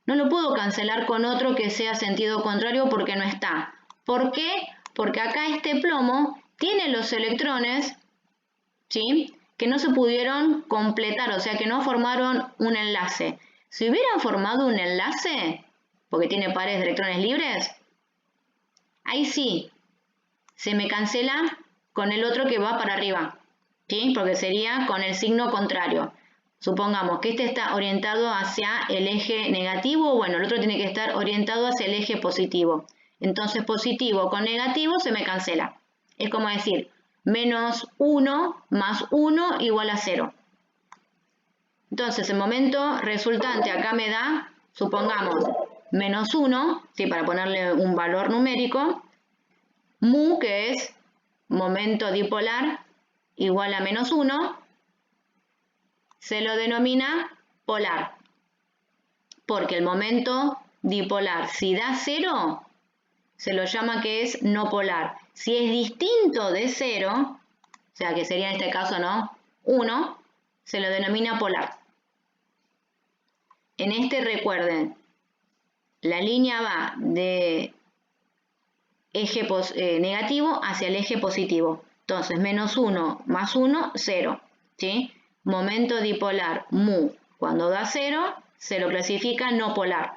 no lo puedo cancelar con otro que sea sentido contrario porque no está. ¿Por qué? Porque acá este plomo tiene los electrones, ¿sí?, que no se pudieron completar, o sea que no formaron un enlace. Si hubieran formado un enlace, porque tiene pares de electrones libres, ahí sí, se me cancela con el otro que va para arriba, ¿sí? Porque sería con el signo contrario. Supongamos que este está orientado hacia el eje negativo, bueno, el otro tiene que estar orientado hacia el eje positivo. Entonces positivo con negativo se me cancela. Es como decir, menos 1 más 1 igual a 0. Entonces el momento resultante acá me da, supongamos, menos 1, ¿sí? Para ponerle un valor numérico, mu, que es momento dipolar, igual a menos 1, se lo denomina polar. Porque el momento dipolar, si da 0, se lo llama que es no polar. Si es distinto de 0, o sea que sería en este caso, ¿no? 1, se lo denomina polar. En este recuerden, la línea va de eje negativo hacia el eje positivo. Entonces, menos 1 más 1, 0. ¿Sí? Momento dipolar mu, cuando da 0, se lo clasifica no polar.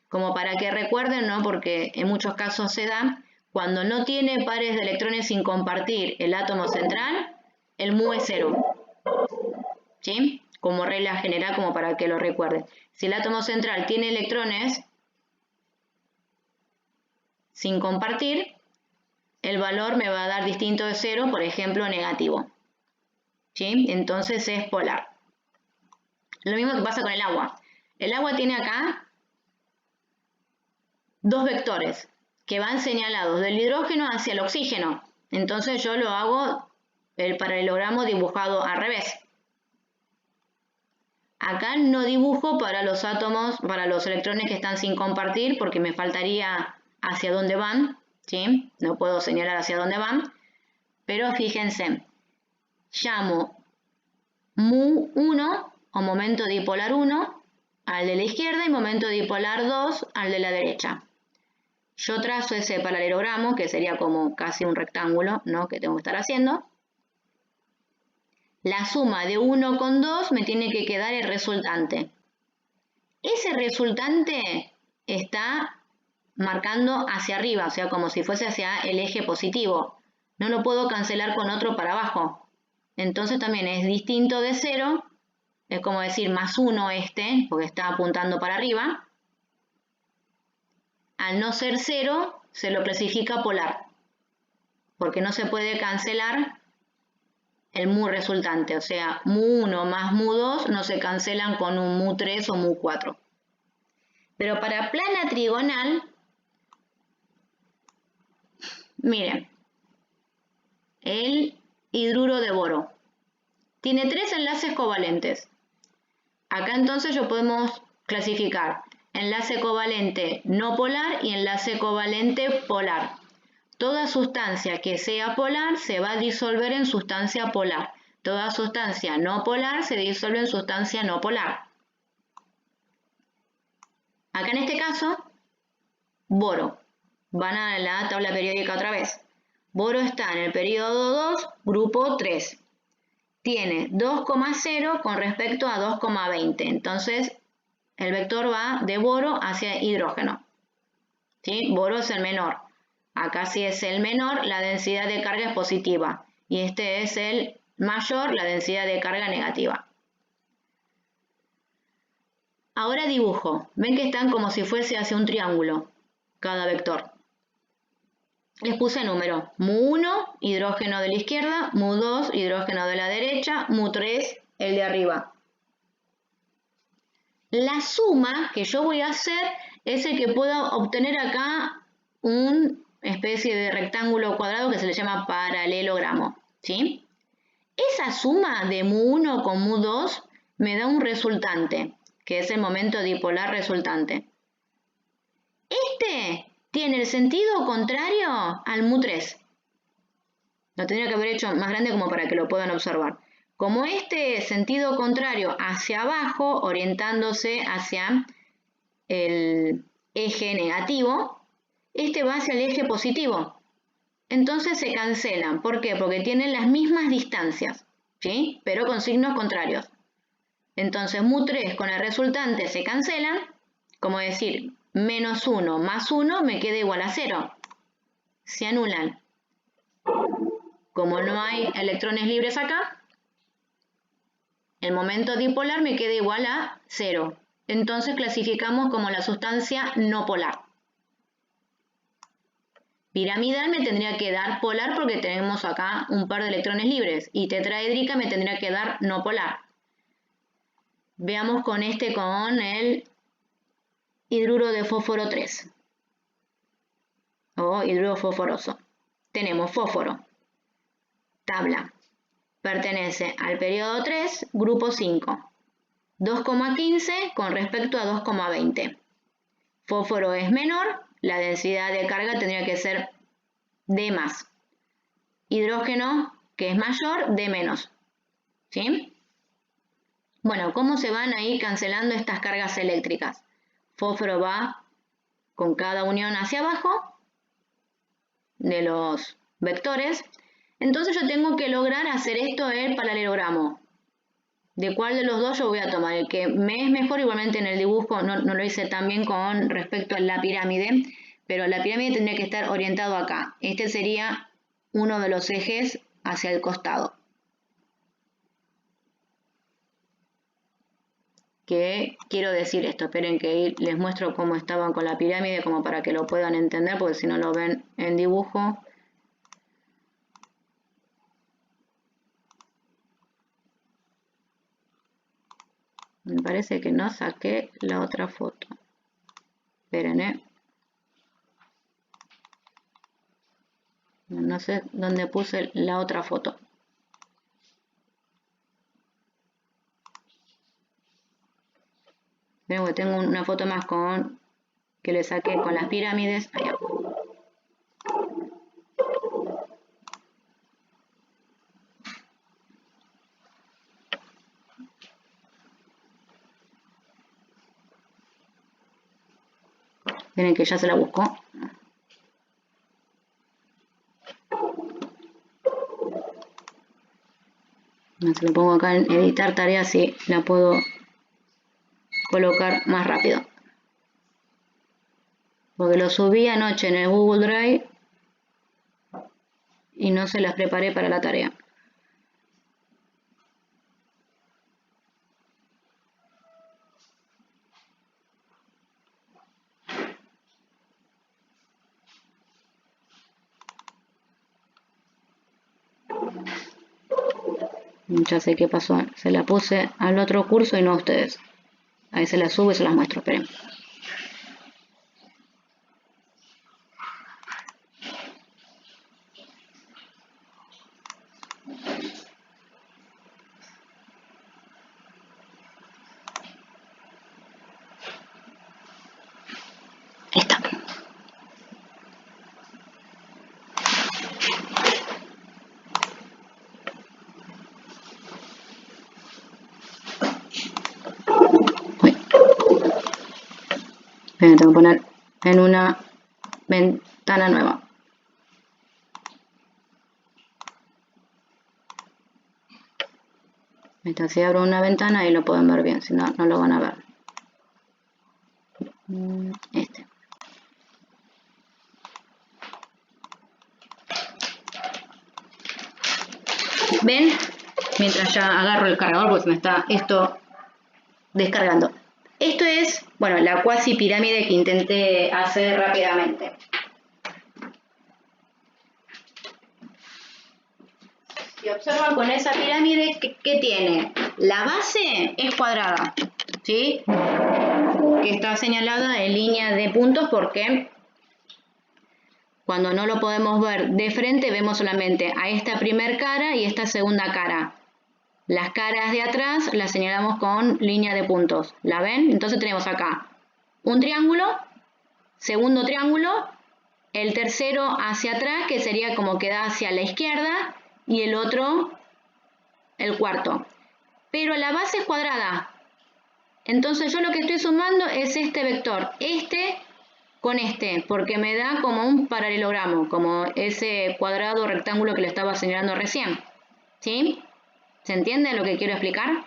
Como para que recuerden, ¿no? Porque en muchos casos se da, cuando no tiene pares de electrones sin compartir el átomo central, el mu es 0. ¿Sí? Como regla general, como para que lo recuerden. Si el átomo central tiene electrones sin compartir, el valor me va a dar distinto de 0, por ejemplo, negativo. ¿Sí? Entonces es polar. Lo mismo que pasa con el agua. El agua tiene acá dos vectores que van señalados del hidrógeno hacia el oxígeno. Entonces yo lo hago el paralelogramo dibujado al revés. Acá no dibujo para los átomos, para los electrones que están sin compartir, porque me faltaría hacia dónde van, ¿sí? No puedo señalar hacia dónde van, pero fíjense, llamo mu 1 o momento dipolar 1 al de la izquierda y momento dipolar 2 al de la derecha. Yo trazo ese paralelogramo, que sería como casi un rectángulo, ¿no? Que tengo que estar haciendo. La suma de 1 con 2 me tiene que quedar el resultante. Ese resultante está marcando hacia arriba, o sea, como si fuese hacia el eje positivo. No lo puedo cancelar con otro para abajo. Entonces también es distinto de 0, es como decir más 1 este, porque está apuntando para arriba. Al no ser 0, se lo clasifica polar, porque no se puede cancelar el mu resultante, o sea, mu 1 más mu 2 no se cancelan con un mu 3 o mu 4. Pero para plana trigonal, miren, el hidruro de boro tiene 3 enlaces covalentes. Acá entonces yo podemos clasificar enlace covalente no polar y enlace covalente polar. Toda sustancia que sea polar se va a disolver en sustancia polar. Toda sustancia no polar se disuelve en sustancia no polar. Acá en este caso, boro. Van a la tabla periódica otra vez. Boro está en el periodo 2, grupo 3. Tiene 2,0 con respecto a 2,20. Entonces, el vector va de boro hacia hidrógeno. ¿Sí? Boro es el menor. Acá si es el menor, la densidad de carga es positiva. Y este es el mayor, la densidad de carga negativa. Ahora dibujo. Ven que están como si fuese hacia un triángulo cada vector. Les puse número. Mu1, hidrógeno de la izquierda. Mu2, hidrógeno de la derecha. Mu3, el de arriba. La suma que yo voy a hacer es el que puedo obtener acá una especie de rectángulo cuadrado que se le llama paralelogramo, ¿sí? Esa suma de mu1 con mu2 me da un resultante, que es el momento dipolar resultante. Este tiene el sentido contrario al mu3. Lo tendría que haber hecho más grande como para que lo puedan observar. Como este sentido contrario hacia abajo, orientándose hacia el eje negativo, este va hacia el eje positivo. Entonces se cancelan. ¿Por qué? Porque tienen las mismas distancias, ¿sí? Pero con signos contrarios. Entonces mu3 con el resultante se cancelan, como decir, menos 1 más 1 me queda igual a 0. Se anulan. Como no hay electrones libres acá, el momento dipolar me queda igual a 0. Entonces clasificamos como la sustancia no polar. Piramidal me tendría que dar polar porque tenemos acá un par de electrones libres. Y tetraédrica me tendría que dar no polar. Veamos con el hidruro de fósforo 3. O hidruro fosforoso. Tenemos fósforo. Tabla. Pertenece al periodo 3, grupo 5. 2,15 con respecto a 2,20. Fósforo es menor, la densidad de carga tendría que ser D más. Hidrógeno, que es mayor, D menos. ¿Sí? Bueno, ¿cómo se van a ir cancelando estas cargas eléctricas? Fósforo va con cada unión hacia abajo de los vectores. Entonces yo tengo que lograr hacer esto el paralelogramo. ¿De cuál de los dos yo voy a tomar? El que me es mejor, igualmente en el dibujo no lo hice tan bien con respecto a la pirámide, pero la pirámide tendría que estar orientado acá. Este sería uno de los ejes hacia el costado. Que quiero decir esto, esperen que les muestro cómo estaban con la pirámide, como para que lo puedan entender, porque si no lo ven en dibujo. Me parece que no saqué la otra foto. Esperen, No sé dónde puse la otra foto. Veo que tengo una foto más que le saqué con las pirámides. Allá. Miren que ya se la busco. Se lo pongo acá en editar tareas y la puedo colocar más rápido. Porque lo subí anoche en el Google Drive y no se las preparé para la tarea. Ya sé qué pasó. Se la puse al otro curso y no a ustedes. Ahí se las subo y se las muestro. Esperen. Ahí está. Uy. Esperen, tengo que poner en una ventana nueva. Si abro una ventana ahí lo pueden ver bien, si no, no lo van a ver. Este. ¿Ven? Mientras ya agarro el cargador porque me está esto descargando. Esto es, bueno, la cuasi pirámide que intenté hacer rápidamente. Si observan con esa pirámide, ¿qué tiene? La base es cuadrada, ¿sí? Que está señalada en línea de puntos porque cuando no lo podemos ver de frente, vemos solamente a esta primer cara y esta segunda cara. Las caras de atrás las señalamos con línea de puntos. ¿La ven? Entonces tenemos acá un triángulo, segundo triángulo, el tercero hacia atrás, que sería como que da hacia la izquierda, y el otro, el cuarto. Pero la base es cuadrada. Entonces yo lo que estoy sumando es este vector, este con este, porque me da como un paralelogramo, como ese cuadrado rectángulo que le estaba señalando recién. ¿Sí? ¿Se entiende lo que quiero explicar?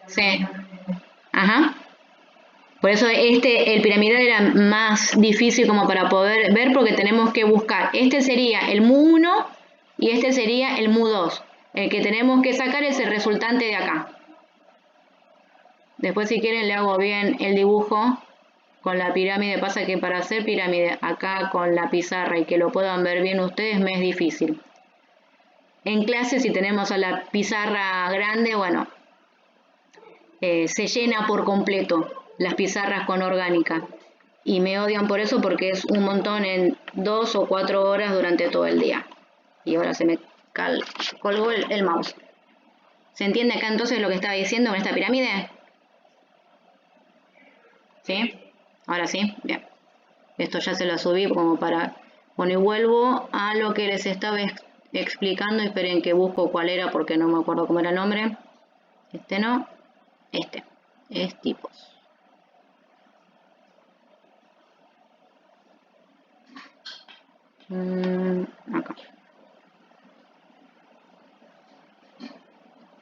Sí. Ajá. Por eso el piramidal era más difícil como para poder ver, porque tenemos que buscar. Este sería el mu1 y este sería el mu2. El que tenemos que sacar es el resultante de acá. Después, si quieren, le hago bien el dibujo con la pirámide. Pasa que para hacer pirámide acá con la pizarra y que lo puedan ver bien ustedes me es difícil. En clase, si tenemos a la pizarra grande, bueno, se llena por completo las pizarras con orgánica. Y me odian por eso, porque es un montón en 2 o 4 horas durante todo el día. Y ahora se me colgó el mouse. ¿Se entiende acá entonces lo que estaba diciendo con esta pirámide? ¿Sí? Ahora sí, bien. Esto ya se lo subí como para... Bueno, y vuelvo a lo que les estaba explicando. Esperen que busco cuál era porque no me acuerdo cómo era el nombre. Este no. Este. Es tipos. Acá.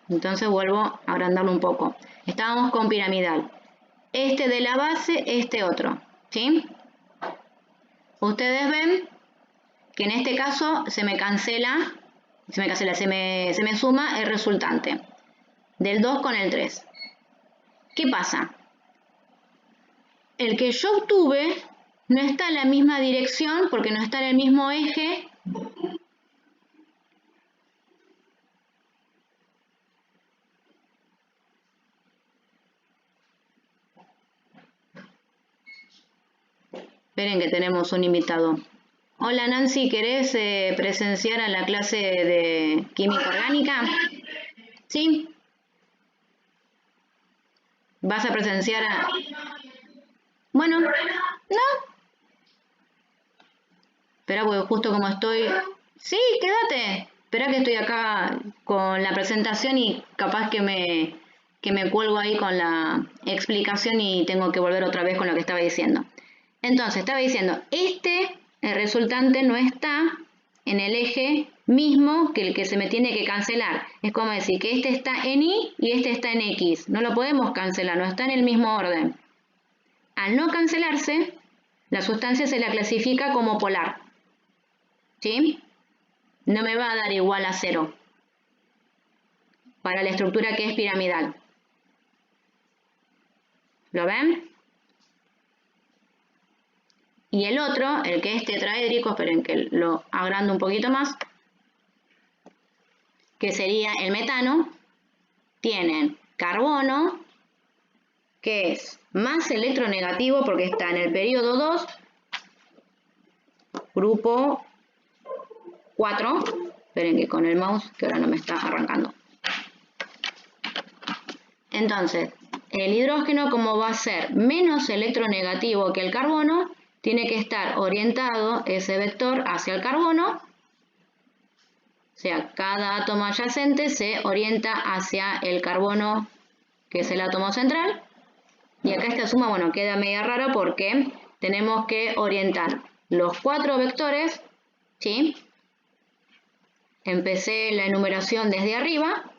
Entonces vuelvo a agrandarlo un poco. Estábamos con piramidal. Este de la base, este otro. ¿Sí? Ustedes ven que en este caso se me suma el resultante del 2 con el 3. ¿Qué pasa? El que yo obtuve no está en la misma dirección porque no está en el mismo eje. Esperen que tenemos un invitado. Hola Nancy, ¿querés presenciar a la clase de química orgánica? ¿Sí? ¿Vas a presenciar a...? Bueno, no. Espera, porque justo como estoy... Sí, quédate. Espera que estoy acá con la presentación y capaz que me cuelgo ahí con la explicación y tengo que volver otra vez con lo que estaba diciendo. Entonces, estaba diciendo, el resultante no está en el eje mismo que el que se me tiene que cancelar. Es como decir que este está en Y y este está en X. No lo podemos cancelar, no está en el mismo orden. Al no cancelarse, la sustancia se la clasifica como polar. ¿Sí? No me va a dar igual a 0 para la estructura que es piramidal. ¿Lo ven? Y el otro, el que es tetraédrico, esperen que lo agrando un poquito más, que sería el metano, tienen carbono, que es más electronegativo porque está en el periodo 2, grupo 4, esperen que con el mouse, que ahora no me está arrancando. Entonces, el hidrógeno, como va a ser menos electronegativo que el carbono, tiene que estar orientado ese vector hacia el carbono. O sea, cada átomo adyacente se orienta hacia el carbono, que es el átomo central. Y acá esta suma, bueno, queda media rara porque tenemos que orientar los 4 vectores, ¿sí? Empecé la enumeración desde arriba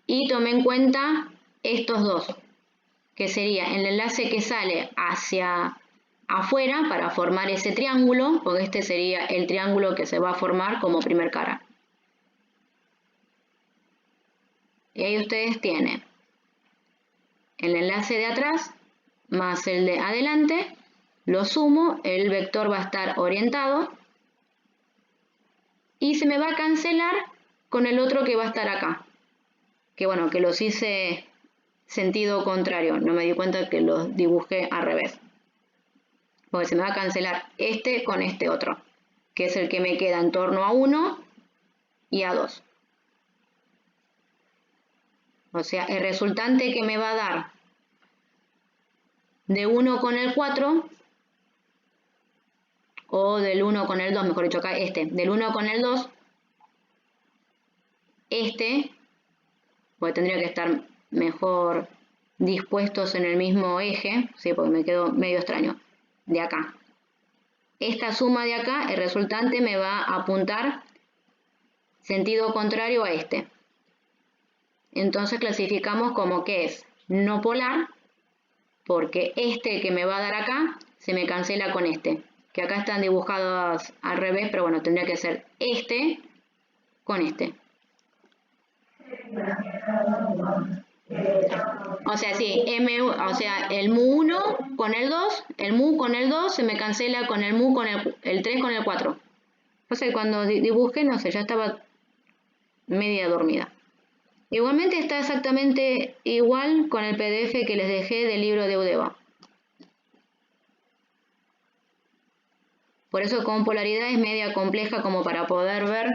y tomé en cuenta estos dos, que sería el enlace que sale hacia afuera para formar ese triángulo, porque este sería el triángulo que se va a formar como primer cara. Y ahí ustedes tienen el enlace de atrás más el de adelante, lo sumo, el vector va a estar orientado y se me va a cancelar con el otro que va a estar acá. Que bueno, que los hice sentido contrario, no me di cuenta que los dibujé al revés. Porque se me va a cancelar este con este otro, que es el que me queda en torno a 1 y a 2. O sea, el resultante que me va a dar de 1 con el 4, o del 1 con el 2, mejor dicho acá, del 1 con el 2, porque tendría que estar mejor dispuestos en el mismo eje, sí, porque me quedó medio extraño, de acá. Esta suma de acá, el resultante me va a apuntar sentido contrario a este. Entonces clasificamos como que es no polar porque este que me va a dar acá se me cancela con este, que acá están dibujados al revés, pero bueno, tendría que ser este con este. O sea, sí, o sea, el mu1 con el 2, el mu con el 2 se me cancela con el mu con el 3 con el 4. O sea, cuando dibujé, no sé, ya estaba media dormida. Igualmente está exactamente igual con el PDF que les dejé del libro de Eudeva. Por eso con polaridad es media compleja como para poder ver,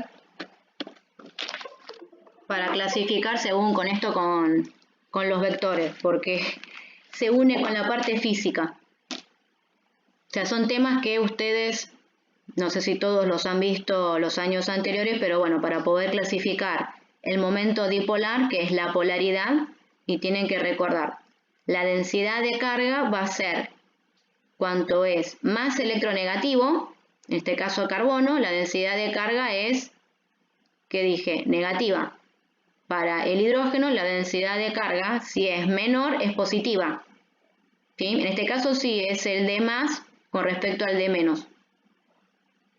para clasificar según con esto con los vectores, porque se une con la parte física. O sea, son temas que ustedes, no sé si todos los han visto los años anteriores, pero bueno, para poder clasificar el momento dipolar, que es la polaridad, y tienen que recordar, la densidad de carga va a ser cuanto es más electronegativo, en este caso carbono, la densidad de carga es, ¿qué dije? Negativa. Para el hidrógeno, la densidad de carga, si es menor, es positiva. ¿Sí? En este caso sí es el D más con respecto al D menos.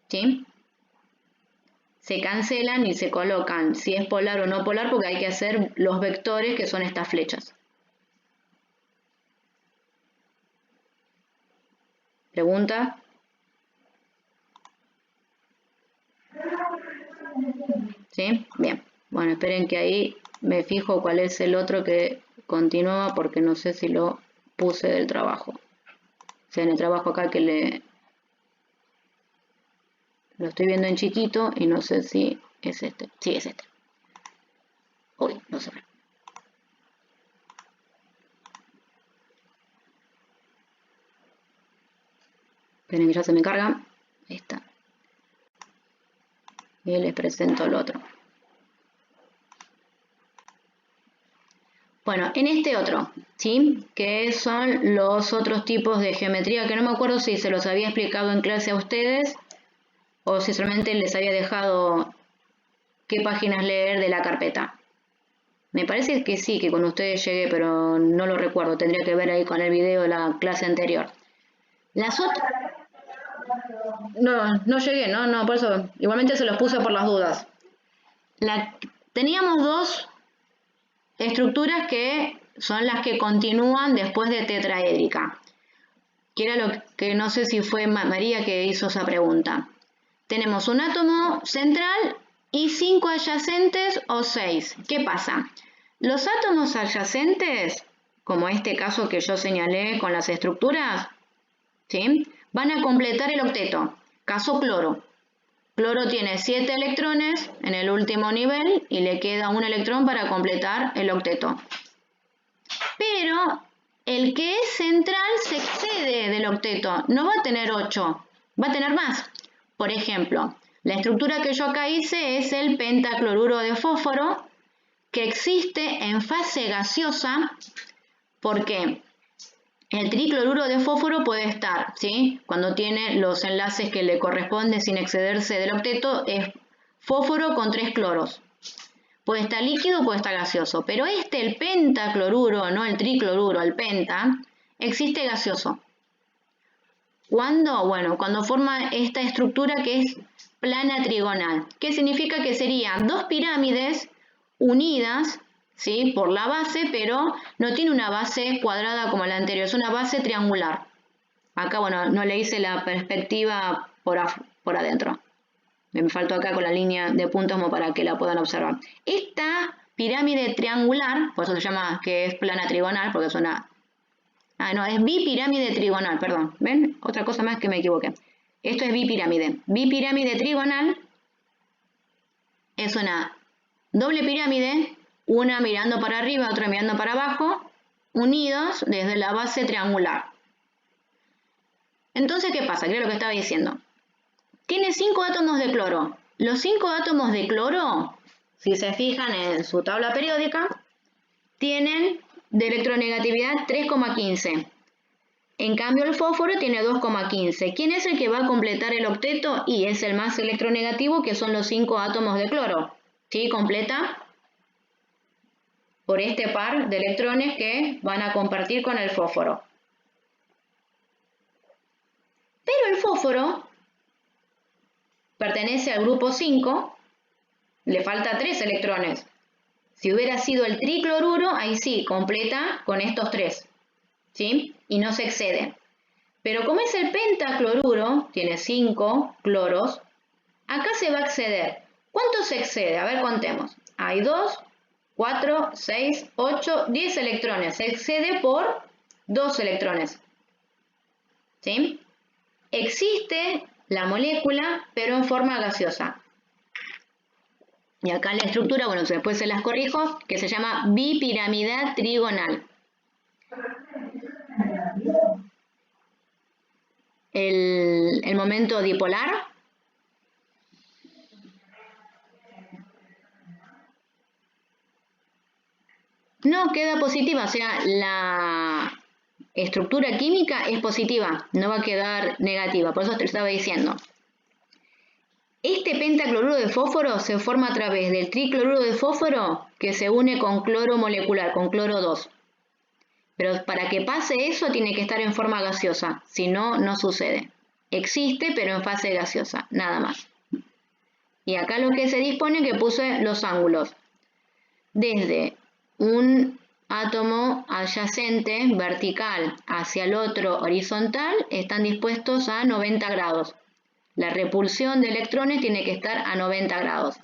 ¿Sí? Se cancelan y se colocan si es polar o no polar porque hay que hacer los vectores que son estas flechas. ¿Pregunta? ¿Sí? Bien. Bueno, esperen que ahí me fijo cuál es el otro que continúa porque no sé si lo puse del trabajo. O sea, en el trabajo acá que lo estoy viendo en chiquito y no sé si es este. Sí, es este. Uy, no sé. Esperen que ya se me carga. Ahí está. Y les presento el otro. Bueno, en este otro, ¿sí? Que son los otros tipos de geometría, que no me acuerdo si se los había explicado en clase a ustedes o si solamente les había dejado qué páginas leer de la carpeta. Me parece que sí, que con ustedes llegué, pero no lo recuerdo. Tendría que ver ahí con el video de la clase anterior. Las otras... No llegué, no, por eso igualmente se los puse por las dudas. Teníamos dos estructuras que son las que continúan después de tetraédrica, que era lo que no sé si fue María que hizo esa pregunta. Tenemos un átomo central y 5 adyacentes o 6. ¿Qué pasa? Los átomos adyacentes, como este caso que yo señalé con las estructuras, ¿sí? Van a completar el octeto. Caso cloro. Cloro tiene 7 electrones en el último nivel y le queda un electrón para completar el octeto. Pero el que es central se excede del octeto, no va a tener 8, va a tener más. Por ejemplo, la estructura que yo acá hice es el pentacloruro de fósforo, que existe en fase gaseosa porque el tricloruro de fósforo puede estar, ¿sí? Cuando tiene los enlaces que le corresponden sin excederse del octeto, es fósforo con 3 cloros. Puede estar líquido, puede estar gaseoso, pero el pentacloruro, no el tricloruro, el penta, existe gaseoso. ¿Cuándo? Bueno, cuando forma esta estructura que es plana trigonal. ¿Qué significa? Que serían dos pirámides unidas, ¿sí? Por la base, pero no tiene una base cuadrada como la anterior, es una base triangular. Acá, bueno, no le hice la perspectiva por adentro. Me faltó acá con la línea de puntos como para que la puedan observar. Esta pirámide triangular, por eso se llama que es plana trigonal, porque es una... Ah, no, es bipirámide trigonal, perdón. ¿Ven? Otra cosa más que me equivoqué. Esto es bipirámide. Bipirámide trigonal es una doble pirámide, una mirando para arriba, otra mirando para abajo, unidos desde la base triangular. Entonces, ¿qué pasa? ¿Qué es lo que estaba diciendo? Tiene 5 átomos de cloro. Los 5 átomos de cloro, si se fijan en su tabla periódica, tienen de electronegatividad 3,15. En cambio el fósforo tiene 2,15. ¿Quién es el que va a completar el octeto? Y es el más electronegativo, que son los 5 átomos de cloro. ¿Sí? Completa por este par de electrones que van a compartir con el fósforo. el fósforo pertenece al grupo 5, le falta 3 electrones. Si hubiera sido el tricloruro, ahí sí, completa con estos 3, ¿sí? Y no se excede. Pero como es el pentacloruro, tiene 5 cloros, acá se va a exceder. ¿Cuánto se excede? A ver, contemos. Hay 2, 4, 6, 8, 10 electrones. Se excede por 2 electrones. ¿Sí? Existe la molécula, pero en forma gaseosa. Y acá la estructura, bueno, después se las corrijo, que se llama bipiramidal trigonal. El momento dipolar. No, queda positiva, o sea, la estructura química es positiva, no va a quedar negativa, por eso te estaba diciendo. Este pentacloruro de fósforo se forma a través del tricloruro de fósforo que se une con cloro molecular, con cloro 2. Pero para que pase eso tiene que estar en forma gaseosa, si no, no sucede. Existe, pero en fase gaseosa, nada más. Y acá lo que se dispone que puse los ángulos. Desde un átomo adyacente vertical hacia el otro horizontal están dispuestos a 90 grados. La repulsión de electrones tiene que estar a 90 grados.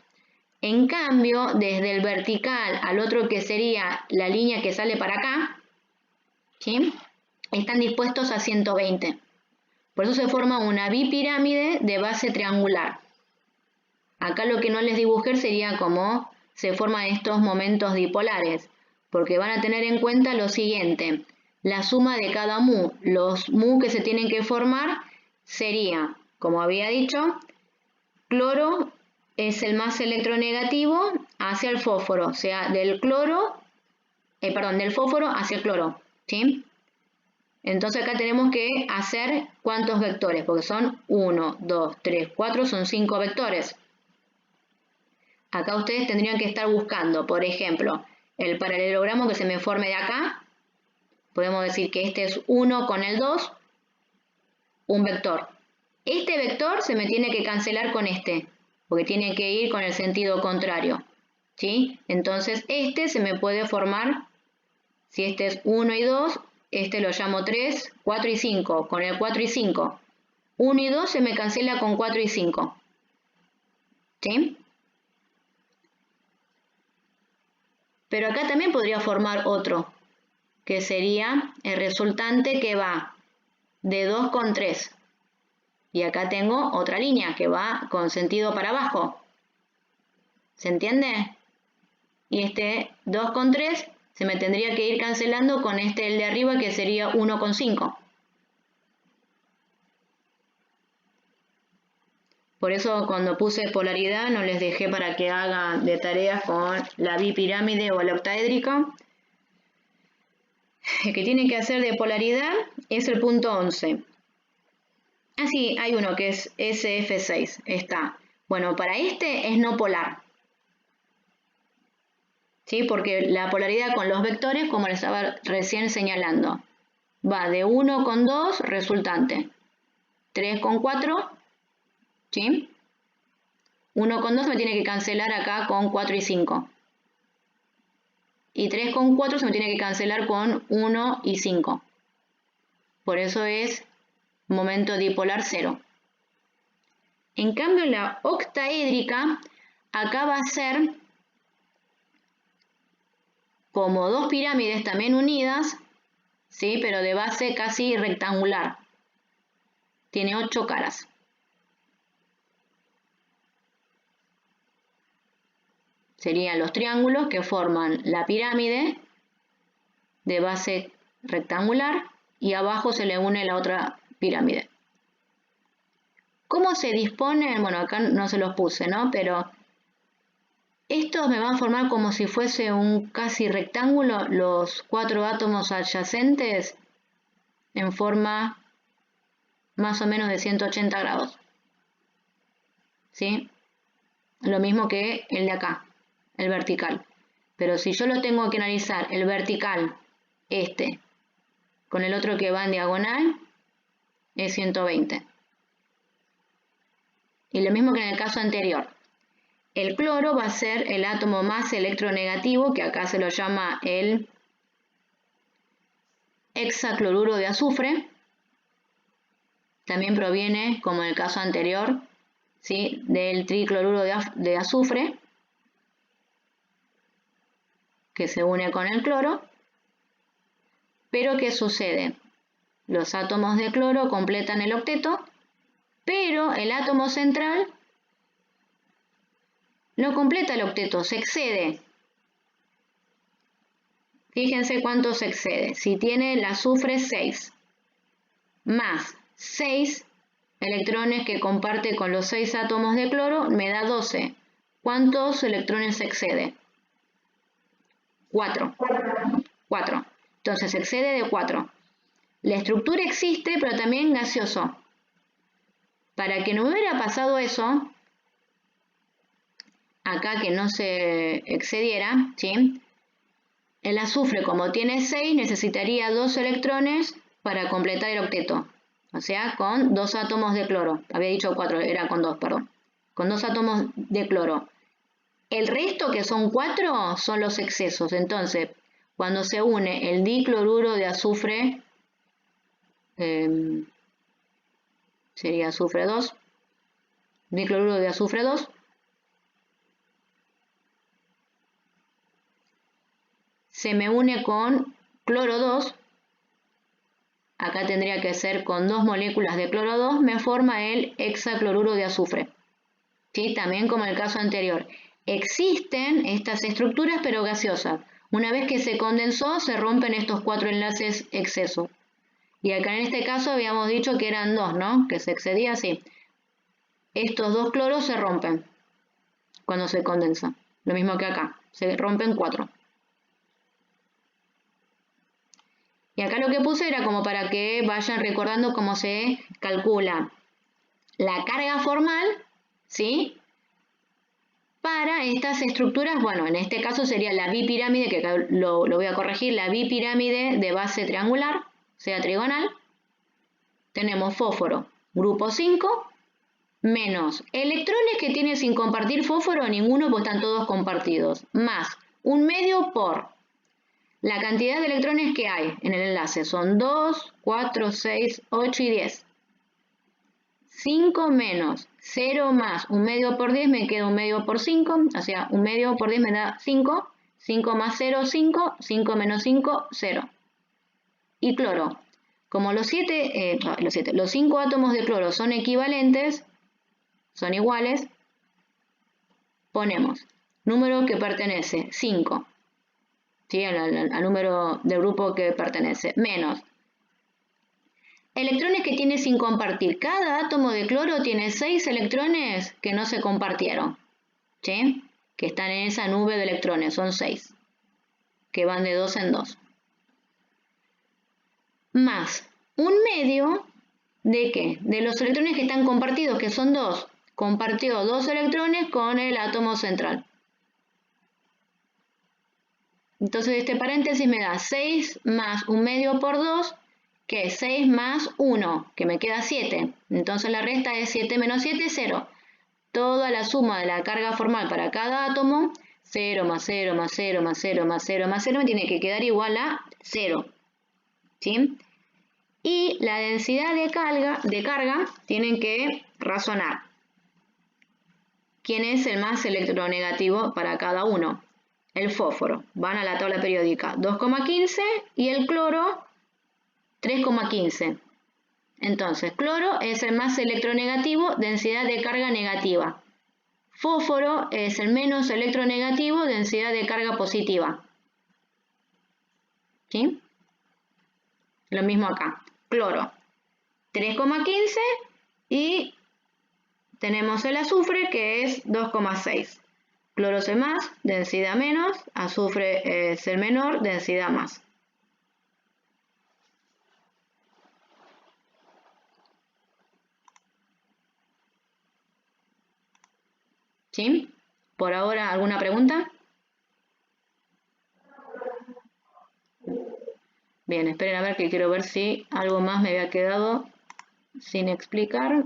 En cambio, desde el vertical al otro que sería la línea que sale para acá, ¿sí? Están dispuestos a 120. Por eso se forma una bipirámide de base triangular. Acá lo que no les dibujé sería cómo se forman estos momentos dipolares, porque van a tener en cuenta lo siguiente, la suma de cada mu. Los mu que se tienen que formar sería, como había dicho, cloro es el más electronegativo hacia el fósforo, o sea, del fósforo hacia el cloro, ¿sí? Entonces acá tenemos que hacer ¿cuántos vectores? Porque son 1, 2, 3, 4, son 5 vectores. Acá ustedes tendrían que estar buscando, por ejemplo, el paralelogramo que se me forme de acá. Podemos decir que este es 1 con el 2, un vector. Este vector se me tiene que cancelar con este, porque tiene que ir con el sentido contrario, ¿sí? Entonces este se me puede formar, si este es 1 y 2, este lo llamo 3, 4 y 5, con el 4 y 5. 1 y 2 se me cancela con 4 y 5, ¿sí? Pero acá también podría formar otro, que sería el resultante que va de 2 con 3. Y acá tengo otra línea que va con sentido para abajo. ¿Se entiende? Y este 2 con 3 se me tendría que ir cancelando con este el de arriba que sería 1 con 5. Por eso cuando puse polaridad no les dejé para que hagan de tareas con la bipirámide o la octaédrica. El que tienen que hacer de polaridad es el punto 11. Ah, sí, hay uno que es SF6. Está. Bueno, para este es no polar. ¿Sí? Porque la polaridad con los vectores, como les estaba recién señalando, va de 1 con 2, resultante. 3 con 4, ¿sí? 1 con 2 se me tiene que cancelar acá con 4 y 5. Y 3 con 4 se me tiene que cancelar con 1 y 5. Por eso es momento dipolar 0. En cambio, la octaédrica, acá va a ser como dos pirámides también unidas, ¿sí? Pero de base casi rectangular. Tiene 8 caras. Serían los triángulos que forman la pirámide de base rectangular y abajo se le une la otra pirámide. ¿Cómo se disponen? Bueno, acá no se los puse, ¿no? Pero estos me van a formar como si fuese un casi rectángulo, los 4 átomos adyacentes en forma más o menos de 180 grados. ¿Sí? Lo mismo que el de acá, el vertical. Pero si yo lo tengo que analizar, el vertical, este, con el otro que va en diagonal, es 120. Y lo mismo que en el caso anterior. El cloro va a ser el átomo más electronegativo, que acá se lo llama el hexacloruro de azufre. También proviene, como en el caso anterior, ¿sí?, del tricloruro de azufre, que se une con el cloro. Pero ¿qué sucede? Los átomos de cloro completan el octeto, pero el átomo central no completa el octeto, se excede. Fíjense cuánto se excede. Si tiene el azufre 6 más 6 electrones que comparte con los 6 átomos de cloro, me da 12. ¿Cuántos electrones se excede? 4. 4. Entonces se excede de 4. La estructura existe, pero también gaseoso. Para que no hubiera pasado eso, acá que no se excediera, ¿sí?, el azufre, como tiene 6, necesitaría 2 electrones para completar el octeto. O sea, con 2 átomos de cloro. Había dicho 4, era con 2, perdón. Con 2 átomos de cloro. El resto, que son 4, son los excesos. Entonces, cuando se une el dicloruro de azufre, sería azufre 2, dicloruro de azufre 2, se me une con cloro 2, acá tendría que ser con 2 moléculas de cloro 2, me forma el hexacloruro de azufre. ¿Sí? También como en el caso anterior. Existen estas estructuras, pero gaseosas. Una vez que se condensó, se rompen estos 4 enlaces excesos. Y acá en este caso habíamos dicho que eran 2, ¿no? Que se excedía así. Estos 2 cloros se rompen cuando se condensa. Lo mismo que acá. Se rompen 4. Y acá lo que puse era como para que vayan recordando cómo se calcula la carga formal, ¿sí?, para estas estructuras. Bueno, en este caso sería la bipirámide, que acá lo voy a corregir, la bipirámide de base triangular, o sea, trigonal. Tenemos fósforo, grupo 5, menos electrones que tiene sin compartir fósforo, ninguno, pues están todos compartidos, más un medio por la cantidad de electrones que hay en el enlace. Son 2, 4, 6, 8 y 10. 5 menos 0 más un medio por 10 me queda un medio por 5, o sea, un medio por 10 me da 5, 5 más 0, 5, 5 menos 5, 0. Y cloro, como los 5 átomos de cloro son equivalentes, son iguales, ponemos número que pertenece 5, ¿sí?, al número del grupo que pertenece, menos electrones que tiene sin compartir. Cada átomo de cloro tiene 6 electrones que no se compartieron, ¿sí?, que están en esa nube de electrones, son 6, que van de 2 en 2. Más un medio de ¿qué? De los electrones que están compartidos, que son 2. Compartió 2 electrones con el átomo central. Entonces este paréntesis me da 6 más un medio por 2, que es 6 más 1, que me queda 7. Entonces la resta es 7 menos 7, 0. Toda la suma de la carga formal para cada átomo, 0 más 0 más 0 más 0 más 0 más 0, me tiene que quedar igual a 0. ¿Sí? Y la densidad de carga tienen que razonar. ¿Quién es el más electronegativo para cada uno? El fósforo, van a la tabla periódica, 2,15, y el cloro, 3,15. Entonces, cloro es el más electronegativo, densidad de carga negativa. Fósforo es el menos electronegativo, densidad de carga positiva. ¿Sí? Lo mismo acá. Cloro, 3,15, y tenemos el azufre, que es 2,6. Cloro es el más, densidad menos, azufre es el menor, densidad más. ¿Sí? ¿Por ahora alguna pregunta? Bien, esperen a ver, que quiero ver si algo más me había quedado sin explicar.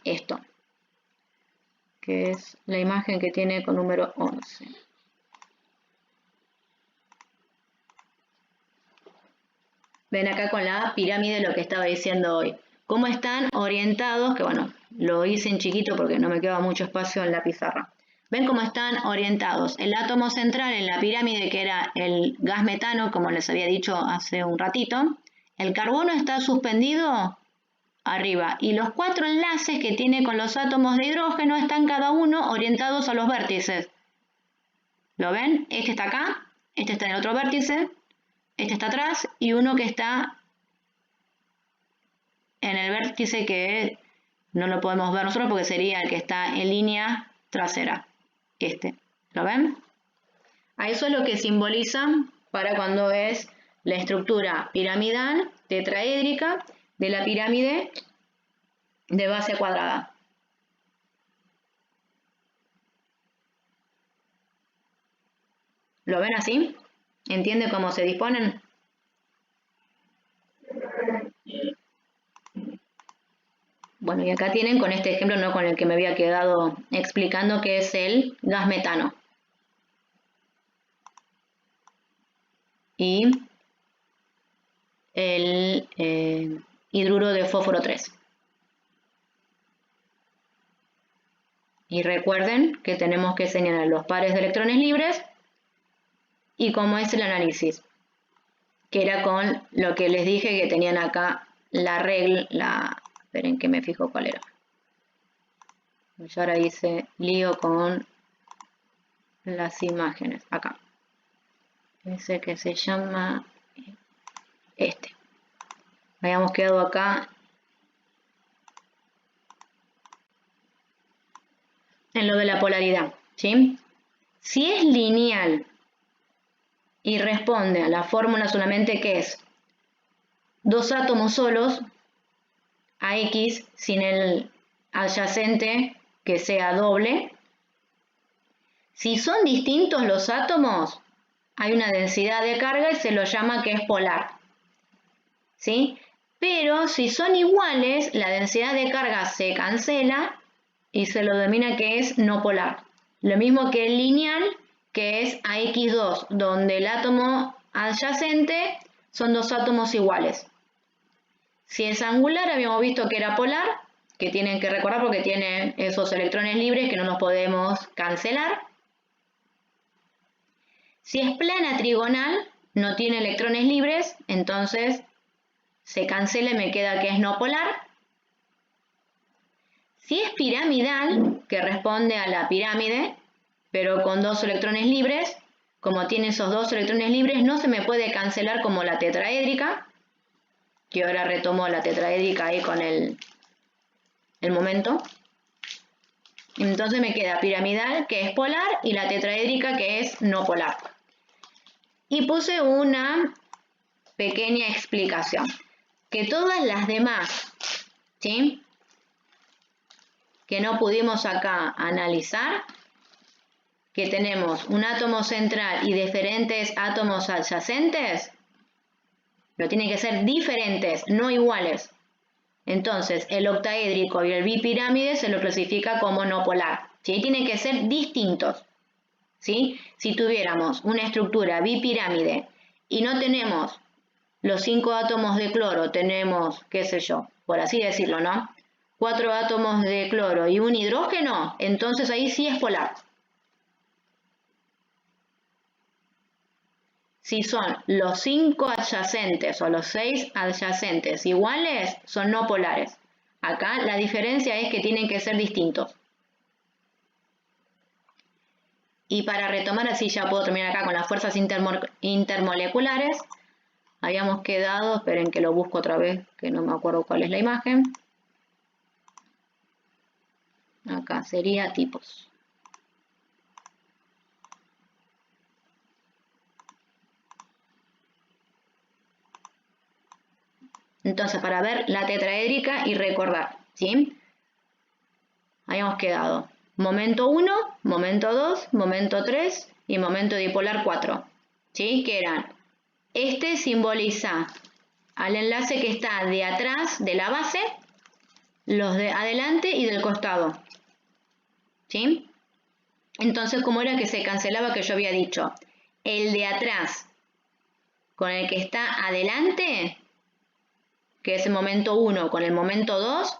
esto, que es la imagen que tiene con número 11. Ven acá con la pirámide lo que estaba diciendo hoy. Cómo están orientados, que bueno, lo hice en chiquito porque no me quedaba mucho espacio en la pizarra. Ven cómo están orientados. El átomo central en la pirámide, que era el gas metano, como les había dicho hace un ratito, el carbono está suspendido arriba y los 4 enlaces que tiene con los átomos de hidrógeno están cada uno orientados a los vértices. ¿Lo ven? Este está acá, este está en el otro vértice, este está atrás y uno que está en el vértice que no lo podemos ver nosotros porque sería el que está en línea trasera. Este, ¿lo ven? A eso es lo que simboliza para cuando es la estructura piramidal tetraédrica de la pirámide de base cuadrada. ¿Lo ven así? ¿Entiende cómo se disponen? Bueno, y acá tienen con este ejemplo, no con el que me había quedado explicando, que es el gas metano. Y el hidruro de fósforo 3. Y recuerden que tenemos que señalar los pares de electrones libres y cómo es el análisis, que era con lo que les dije que tenían acá la regla, esperen que me fijo cuál era. Yo ahora hice lío con las imágenes, acá. Ese que se llama este. Habíamos quedado acá en lo de la polaridad, ¿sí? Si es lineal y responde a la fórmula solamente que es 2 átomos solos, AX sin el adyacente que sea doble. Si son distintos los átomos, hay una densidad de carga y se lo llama que es polar, ¿sí? Pero si son iguales, la densidad de carga se cancela y se lo denomina que es no polar. Lo mismo que el lineal, que es AX2, donde el átomo adyacente son 2 átomos iguales. Si es angular, habíamos visto que era polar, que tienen que recordar porque tienen esos electrones libres que no los podemos cancelar. Si es plana trigonal, no tiene electrones libres, entonces se cancela y me queda que es no polar. Si es piramidal, que responde a la pirámide, pero con 2 electrones libres, como tiene esos 2 electrones libres, no se me puede cancelar como la tetraédrica, que ahora retomo la tetraédrica ahí con el momento. Entonces me queda piramidal, que es polar, y la tetraédrica, que es no polar. Y puse una pequeña explicación, que todas las demás, ¿sí?, que no pudimos acá analizar, que tenemos un átomo central y diferentes átomos adyacentes, pero tienen que ser diferentes, no iguales. Entonces, el octaédrico y el bipirámide se lo clasifica como no polar, ¿sí? Tienen que ser distintos, ¿sí? Si tuviéramos una estructura bipirámide y no tenemos los 5 átomos de cloro, tenemos, qué sé yo, por así decirlo, ¿no?, 4 átomos de cloro y un hidrógeno, entonces ahí sí es polar. Si son los 5 adyacentes o los 6 adyacentes iguales, son no polares. Acá la diferencia es que tienen que ser distintos. Y para retomar, así ya puedo terminar acá con las fuerzas intermoleculares. Habíamos quedado, esperen que lo busco otra vez, que no me acuerdo cuál es la imagen. Acá sería tipos. Entonces, para ver la tetraédrica y recordar, ¿sí? Habíamos quedado momento 1, momento 2, momento 3 y momento dipolar 4, ¿sí? Que eran, este simboliza al enlace que está de atrás de la base, los de adelante y del costado. ¿Sí? Entonces, ¿cómo era que se cancelaba que yo había dicho? El de atrás con el que está adelante, que es el momento 1, con el momento 2,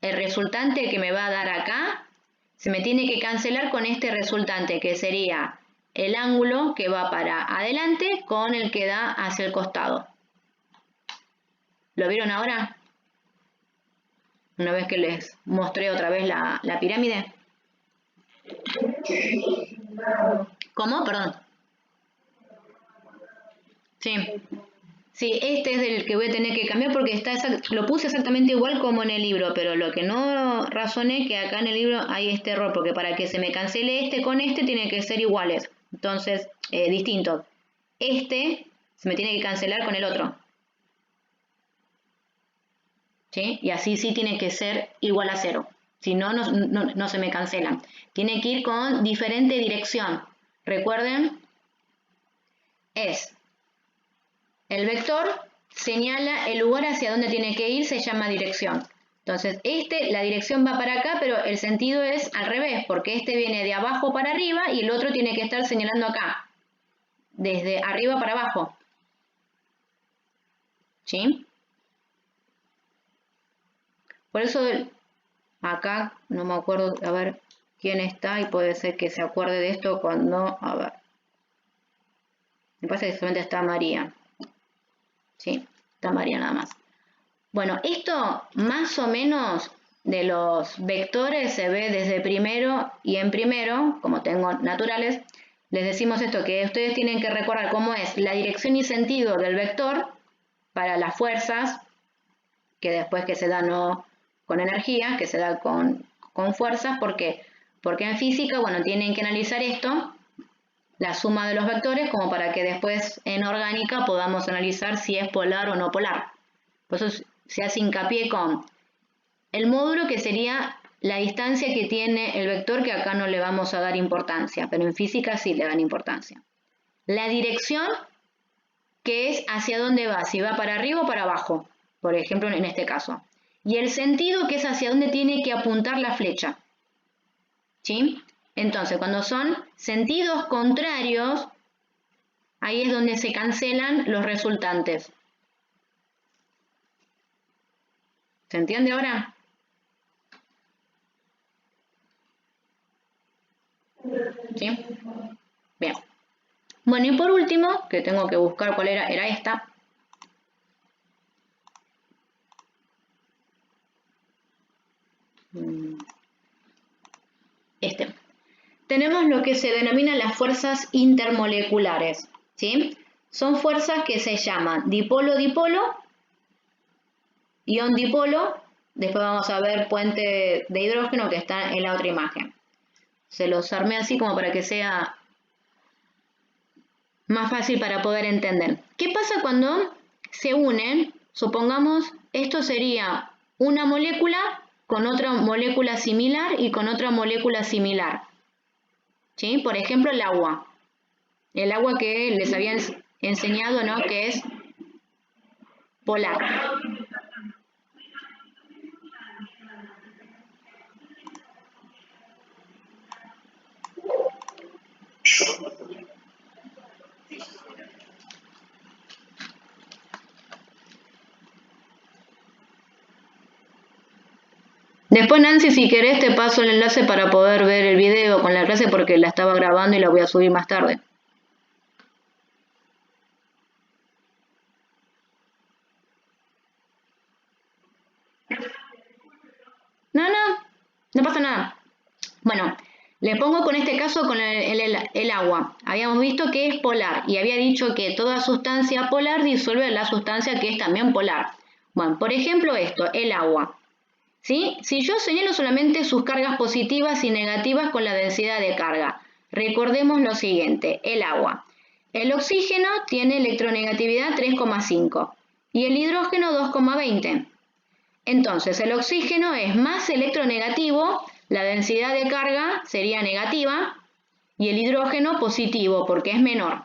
el resultante que me va a dar acá, se me tiene que cancelar con este resultante, que sería el ángulo que va para adelante con el que da hacia el costado. ¿Lo vieron ahora? Una vez que les mostré otra vez la pirámide. ¿Cómo? Perdón. Sí. Sí, este es el que voy a tener que cambiar porque lo puse exactamente igual como en el libro, pero lo que no razoné que acá en el libro hay este error, porque para que se me cancele este con este tienen que ser iguales. Entonces, distintos. Este se me tiene que cancelar con el otro. ¿Sí? Y así sí tiene que ser igual a 0. Si no, no se me cancelan. Tiene que ir con diferente dirección. Recuerden, es el vector señala el lugar hacia donde tiene que ir, se llama dirección. Entonces, la dirección va para acá, pero el sentido es al revés, porque este viene de abajo para arriba y el otro tiene que estar señalando acá, desde arriba para abajo. ¿Sí? Por eso, acá, no me acuerdo, a ver quién está y puede ser que se acuerde de esto cuando, a ver. Me parece que solamente está María. Sí, está María nada más. Bueno, esto más o menos de los vectores se ve desde primero y en primero, como tengo naturales, les decimos esto, que ustedes tienen que recordar cómo es la dirección y sentido del vector para las fuerzas, que después que se da no con energía, que se da con fuerzas. ¿Por qué? Porque en física, bueno, tienen que analizar esto, la suma de los vectores, como para que después en orgánica podamos analizar si es polar o no polar. Por eso se hace hincapié con el módulo, que sería la distancia que tiene el vector, que acá no le vamos a dar importancia, pero en física sí le dan importancia. La dirección, que es hacia dónde va, si va para arriba o para abajo, por ejemplo en este caso. Y el sentido, que es hacia dónde tiene que apuntar la flecha. ¿Sí? Entonces, cuando son sentidos contrarios, ahí es donde se cancelan los resultantes. ¿Se entiende ahora? ¿Sí? Bien. Bueno, y por último, que tengo que buscar cuál era esta. Tenemos lo que se denomina las fuerzas intermoleculares, ¿sí? Son fuerzas que se llaman dipolo-dipolo, ion-dipolo, después vamos a ver puente de hidrógeno, que está en la otra imagen. Se los armé así como para que sea más fácil para poder entender. ¿Qué pasa cuando se unen? Supongamos, esto sería una molécula con otra molécula similar y con otra molécula similar. ¿Sí? Por ejemplo, el agua. El agua que les había enseñado, ¿no? Que es polar. Después, Nancy, si querés te paso el enlace para poder ver el video con la clase, porque la estaba grabando y la voy a subir más tarde. No pasa nada. Bueno, le pongo con este caso con el agua. Habíamos visto que es polar y había dicho que toda sustancia polar disuelve la sustancia que es también polar. Bueno, por ejemplo esto, el agua. ¿Sí? Si yo señalo solamente sus cargas positivas y negativas con la densidad de carga, recordemos lo siguiente, el agua. El oxígeno tiene electronegatividad 3,5 y el hidrógeno 2,20. Entonces, el oxígeno es más electronegativo, la densidad de carga sería negativa, y el hidrógeno positivo, porque es menor.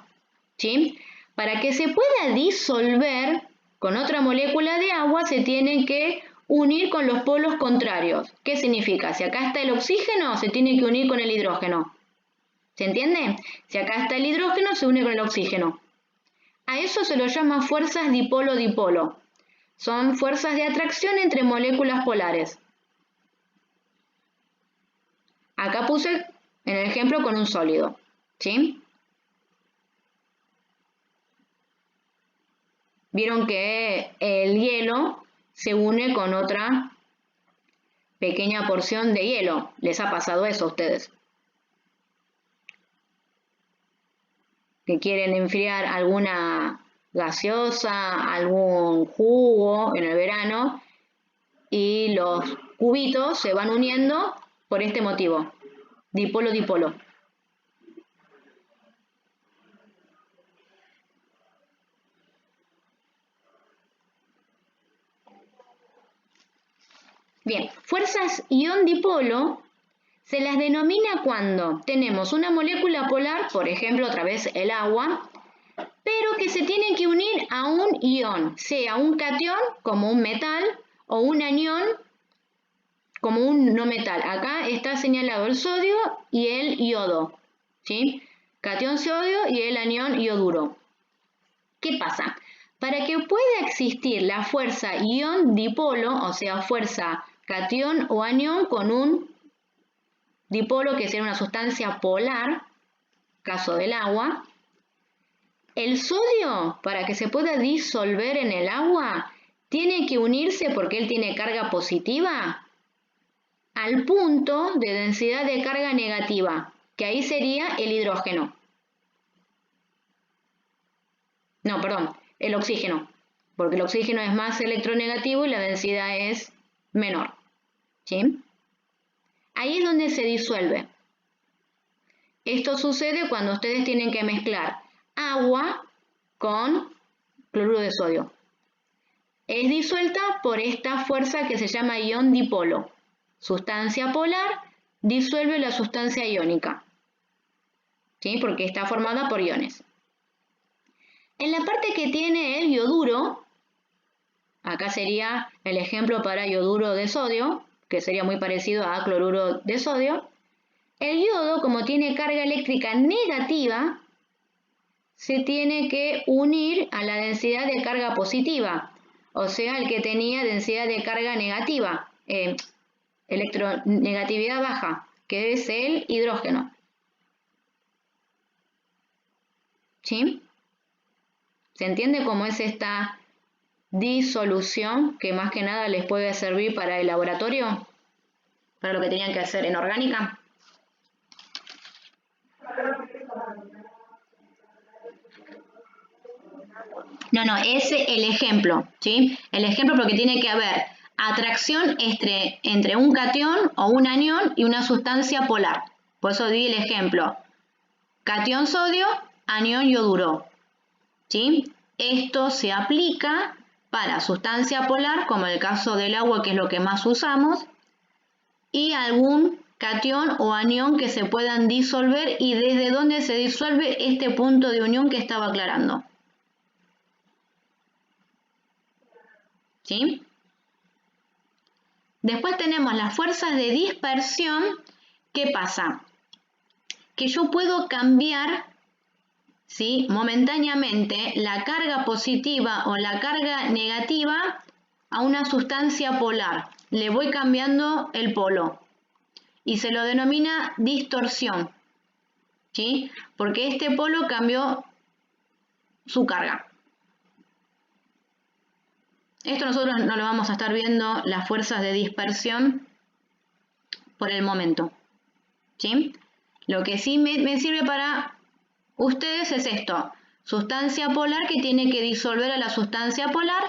¿Sí? Para que se pueda disolver con otra molécula de agua, se tienen que unir con los polos contrarios. ¿Qué significa? Si acá está el oxígeno, se tiene que unir con el hidrógeno. ¿Se entiende? Si acá está el hidrógeno, se une con el oxígeno. A eso se lo llama fuerzas dipolo-dipolo. Son fuerzas de atracción entre moléculas polares. Acá puse en el ejemplo con un sólido, ¿sí? Vieron que el hielo se une con otra pequeña porción de hielo. ¿Les ha pasado eso a ustedes? Que quieren enfriar alguna gaseosa, algún jugo en el verano y los cubitos se van uniendo por este motivo, dipolo-dipolo. Bien, fuerzas ion-dipolo se las denomina cuando tenemos una molécula polar, por ejemplo, otra vez el agua, pero que se tiene que unir a un ion, sea un cation, como un metal, o un anión, como un no metal. Acá está señalado el sodio y el iodo, ¿sí? Cation sodio y el anión ioduro. ¿Qué pasa? Para que pueda existir la fuerza ion-dipolo, o sea, fuerza cation o anión con un dipolo que sería una sustancia polar, caso del agua, el sodio, para que se pueda disolver en el agua, tiene que unirse, porque él tiene carga positiva, al punto de densidad de carga negativa, que ahí sería el hidrógeno. No, perdón, el oxígeno, porque el oxígeno es más electronegativo y la densidad es menor, ¿sí? Ahí es donde se disuelve. Esto sucede cuando ustedes tienen que mezclar agua con cloruro de sodio. Es disuelta por esta fuerza que se llama ion dipolo. Sustancia polar disuelve la sustancia iónica, ¿sí? Porque está formada por iones. En la parte que tiene el yoduro, acá sería el ejemplo para yoduro de sodio, que sería muy parecido a cloruro de sodio. El yodo, como tiene carga eléctrica negativa, se tiene que unir a la densidad de carga positiva, o sea, el que tenía densidad de carga negativa, electronegatividad baja, que es el hidrógeno. ¿Sí? ¿Se entiende cómo es esta disolución que más que nada les puede servir para el laboratorio? Para lo que tenían que hacer en orgánica. No, es el ejemplo, ¿sí? El ejemplo porque tiene que haber atracción entre un cation o un anión y una sustancia polar. Por eso di el ejemplo. Cation sodio, anión yoduro, ¿sí? Esto se aplica para sustancia polar, como el caso del agua, que es lo que más usamos, y algún cation o anión que se puedan disolver y desde donde se disuelve este punto de unión que estaba aclarando. ¿Sí? Después tenemos las fuerzas de dispersión. ¿Qué pasa? Que yo puedo cambiar, ¿sí?, momentáneamente la carga positiva o la carga negativa a una sustancia polar. Le voy cambiando el polo y se lo denomina distorsión, ¿sí? Porque este polo cambió su carga. Esto nosotros no lo vamos a estar viendo, las fuerzas de dispersión, por el momento, ¿sí? Lo que sí me sirve para ustedes es esto: sustancia polar que tiene que disolver a la sustancia polar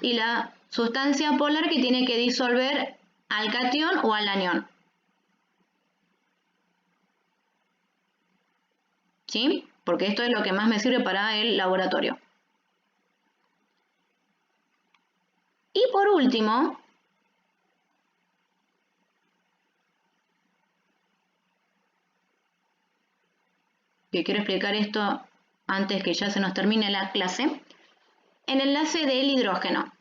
y la sustancia polar que tiene que disolver al cation o al anión. ¿Sí? Porque esto es lo que más me sirve para el laboratorio. Y por último, que quiero explicar esto antes que ya se nos termine la clase, el enlace del hidrógeno.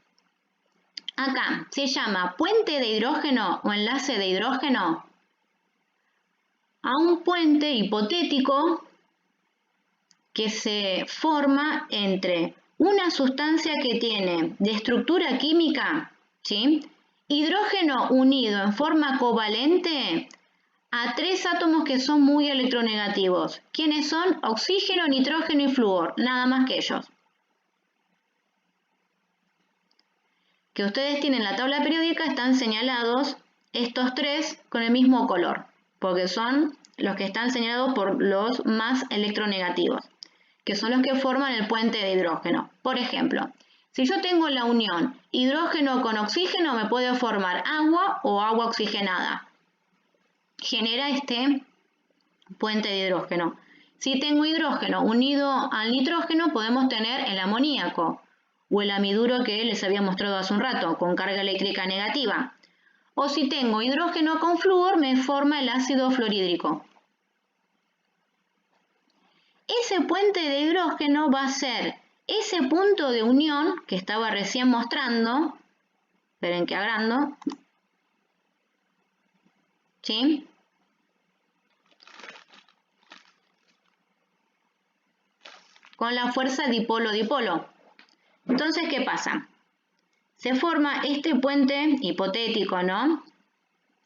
Acá se llama puente de hidrógeno o enlace de hidrógeno a un puente hipotético que se forma entre una sustancia que tiene de estructura química, ¿sí?, hidrógeno unido en forma covalente a 3 átomos que son muy electronegativos. ¿Quiénes son? Oxígeno, nitrógeno y flúor, nada más que ellos. Que ustedes tienen en la tabla periódica están señalados estos 3 con el mismo color, porque son los que están señalados por los más electronegativos, que son los que forman el puente de hidrógeno. Por ejemplo, si yo tengo la unión hidrógeno con oxígeno, me puede formar agua o agua oxigenada. Genera este puente de hidrógeno. Si tengo hidrógeno unido al nitrógeno, podemos tener el amoníaco o el amiduro que les había mostrado hace un rato, con carga eléctrica negativa. O si tengo hidrógeno con flúor, me forma el ácido fluorhídrico. Ese puente de hidrógeno va a ser ese punto de unión que estaba recién mostrando. Esperen que agrando. ¿Sí? Con la fuerza dipolo-dipolo. Entonces, ¿qué pasa? Se forma este puente hipotético, ¿no?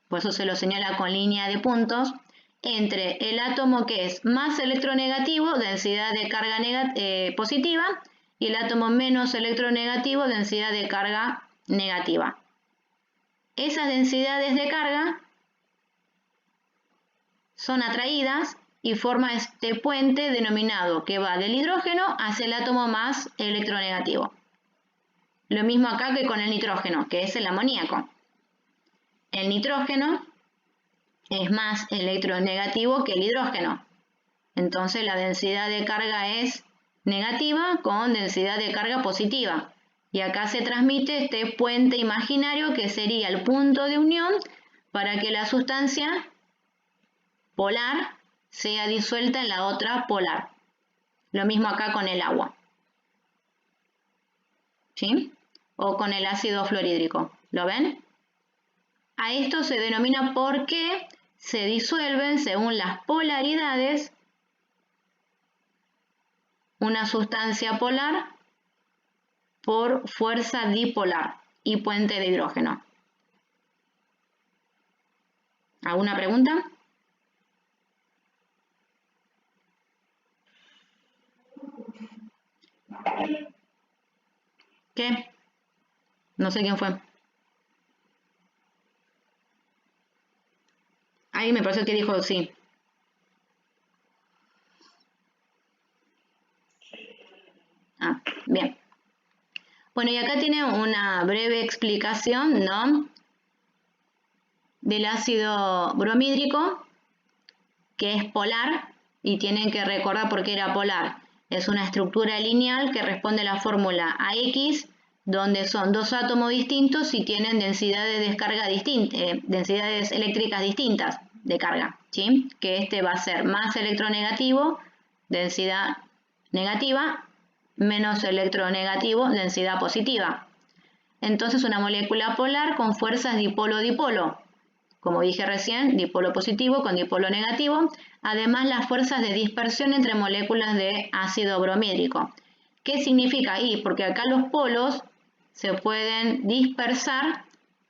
Por eso se lo señala con línea de puntos, entre el átomo que es más electronegativo, densidad de carga positiva, y el átomo menos electronegativo, densidad de carga negativa. Esas densidades de carga son atraídas y forma este puente denominado que va del hidrógeno hacia el átomo más electronegativo. Lo mismo acá que con el nitrógeno, que es el amoníaco. El nitrógeno es más electronegativo que el hidrógeno. Entonces la densidad de carga es negativa con densidad de carga positiva. Y acá se transmite este puente imaginario que sería el punto de unión para que la sustancia polar sea disuelta en la otra polar. Lo mismo acá con el agua. ¿Sí? O con el ácido fluorhídrico. ¿Lo ven? A esto se denomina por qué se disuelven según las polaridades una sustancia polar por fuerza dipolar y puente de hidrógeno. ¿Alguna pregunta? ¿Qué? No sé quién fue. Ahí me parece que dijo sí. Ah, bien. Bueno, y acá tiene una breve explicación, ¿no?, del ácido bromhídrico, que es polar, y tienen que recordar por qué era polar. Es una estructura lineal que responde a la fórmula AX, donde son 2 átomos distintos y tienen densidades de descarga densidades eléctricas distintas de carga, ¿sí? Que este va a ser más electronegativo, densidad negativa, menos electronegativo, densidad positiva. Entonces una molécula polar con fuerzas dipolo-dipolo. Como dije recién, dipolo positivo con dipolo negativo. Además, las fuerzas de dispersión entre moléculas de ácido bromhídrico. ¿Qué significa ahí? Porque acá los polos se pueden dispersar,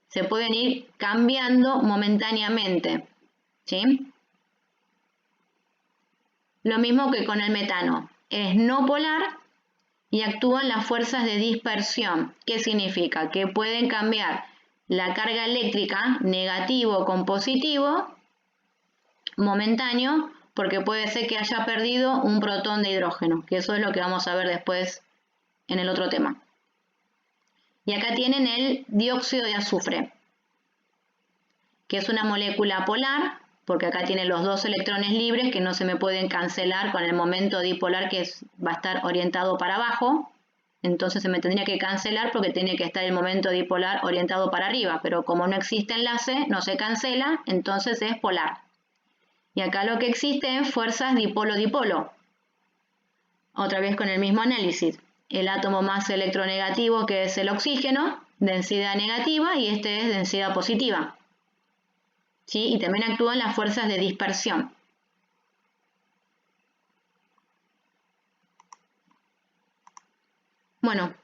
se pueden ir cambiando momentáneamente, ¿sí? Lo mismo que con el metano. Es no polar y actúan las fuerzas de dispersión. ¿Qué significa? Que pueden cambiar la carga eléctrica negativo con positivo momentáneo, porque puede ser que haya perdido un protón de hidrógeno, que eso es lo que vamos a ver después en el otro tema. Y acá tienen el dióxido de azufre, que es una molécula polar, porque acá tiene los 2 electrones libres que no se me pueden cancelar con el momento dipolar que va a estar orientado para abajo. Entonces se me tendría que cancelar porque tiene que estar el momento dipolar orientado para arriba, pero como no existe enlace, no se cancela, entonces es polar. Y acá lo que existe es fuerzas dipolo-dipolo. Otra vez con el mismo análisis. El átomo más electronegativo, que es el oxígeno, densidad negativa y este es densidad positiva. ¿Sí? Y también actúan las fuerzas de dispersión. Bueno,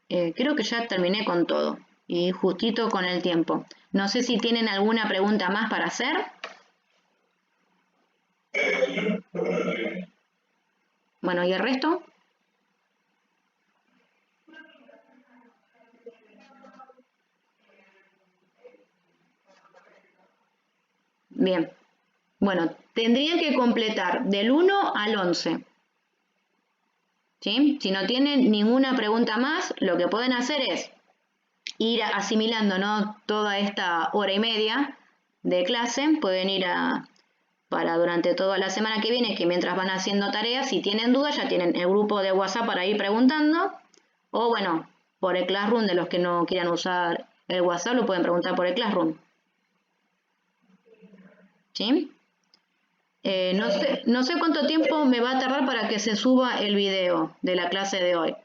creo que ya terminé con todo y justito con el tiempo. No sé si tienen alguna pregunta más para hacer. Bueno, ¿y el resto? Bien. Bueno, tendrían que completar del 1 al 11. ¿Sí? Si no tienen ninguna pregunta más, lo que pueden hacer es ir asimilando, ¿no?, toda esta hora y media de clase. Pueden ir para durante toda la semana que viene, que mientras van haciendo tareas, si tienen dudas, ya tienen el grupo de WhatsApp para ir preguntando. O bueno, por el Classroom, de los que no quieran usar el WhatsApp, lo pueden preguntar por el Classroom. ¿Sí? No sé cuánto tiempo me va a tardar para que se suba el video de la clase de hoy.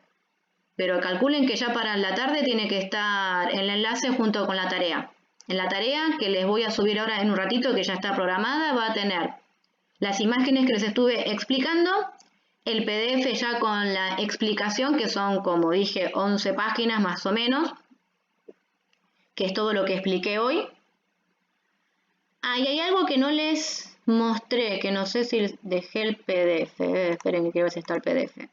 Pero calculen que ya para la tarde tiene que estar el enlace junto con la tarea. En la tarea que les voy a subir ahora en un ratito, que ya está programada, va a tener las imágenes que les estuve explicando, el PDF ya con la explicación, que son, como dije, 11 páginas más o menos, que es todo lo que expliqué hoy. Ah, y hay algo que no les mostré, que no sé si dejé el PDF. Esperen que quiero ver si está el PDF.